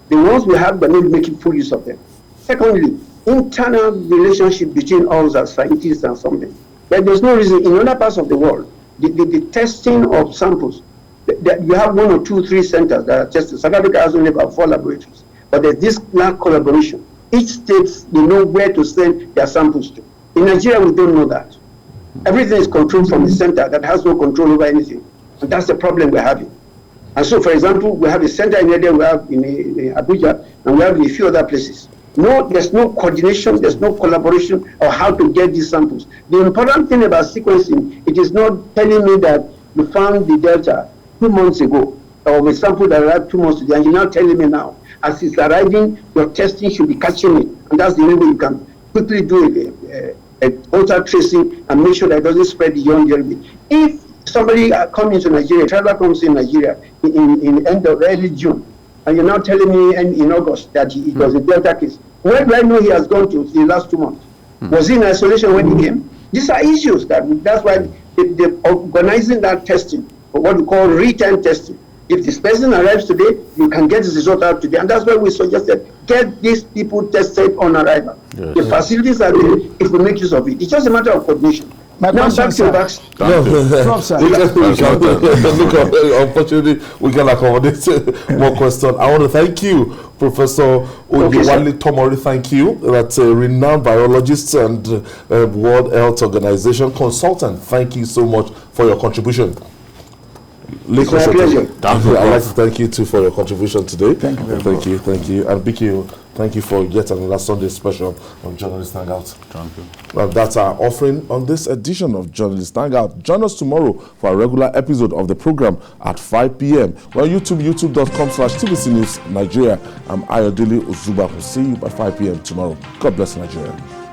The ones we have, but not making full use of them. Secondly, internal relationship between us as scientists and something. There's no reason in other parts of the world, the testing of samples, you have 1 or 2, 3 centers that are tested. South Africa has only about 4 laboratories, but there's this large collaboration. Each state, they know where to send their samples to. In Nigeria, we don't know that. Everything is controlled from the center that has no control over anything, and that's the problem we're having. And so, for example, we have a center in Ede, we have in Abuja, and we have in a few other places. No, there's no coordination, there's no collaboration on how to get these samples. The important thing about sequencing, it is not telling me that you found the Delta 2 months ago, or a sample that arrived 2 months ago, and you're now telling me now, as it's arriving, your testing should be catching it. And that's the only way you can quickly do a contact tracing and make sure that it doesn't spread beyond your limit. If somebody comes into Nigeria, a traveler comes in Nigeria in end of early June, and you're now telling me in August that it was a Delta case, where do I know he has gone to in the last 2 months? Was he in isolation when he came? These are issues that's why they're organizing that testing, or what we call real-time testing. If this person arrives today, you can get his result out today. And that's why we suggested get these people tested on arrival. Yes. The facilities are there if we make use of it. It's just a matter of coordination. My now back to vaccine. Unfortunately, we can accommodate more questions. I want to thank you, Professor Oyewale Tomori. Thank you. That's a renowned virologist and World Health Organization consultant. Thank you so much for your contribution. It's my pleasure. I'd like to thank you too for your contribution today. Thank you very much. Thank you. And Biki, Thank you for yet another Sunday special of Journalist Hangout. Thank you. Well, that's our offering on this edition of Journalist Hangout. Join us tomorrow for a regular episode of the program at 5 p.m. We're on YouTube, youtube.com/TVC News Nigeria. I'm Ayodele Ozuba. We'll see you by 5 p.m. tomorrow. God bless Nigeria.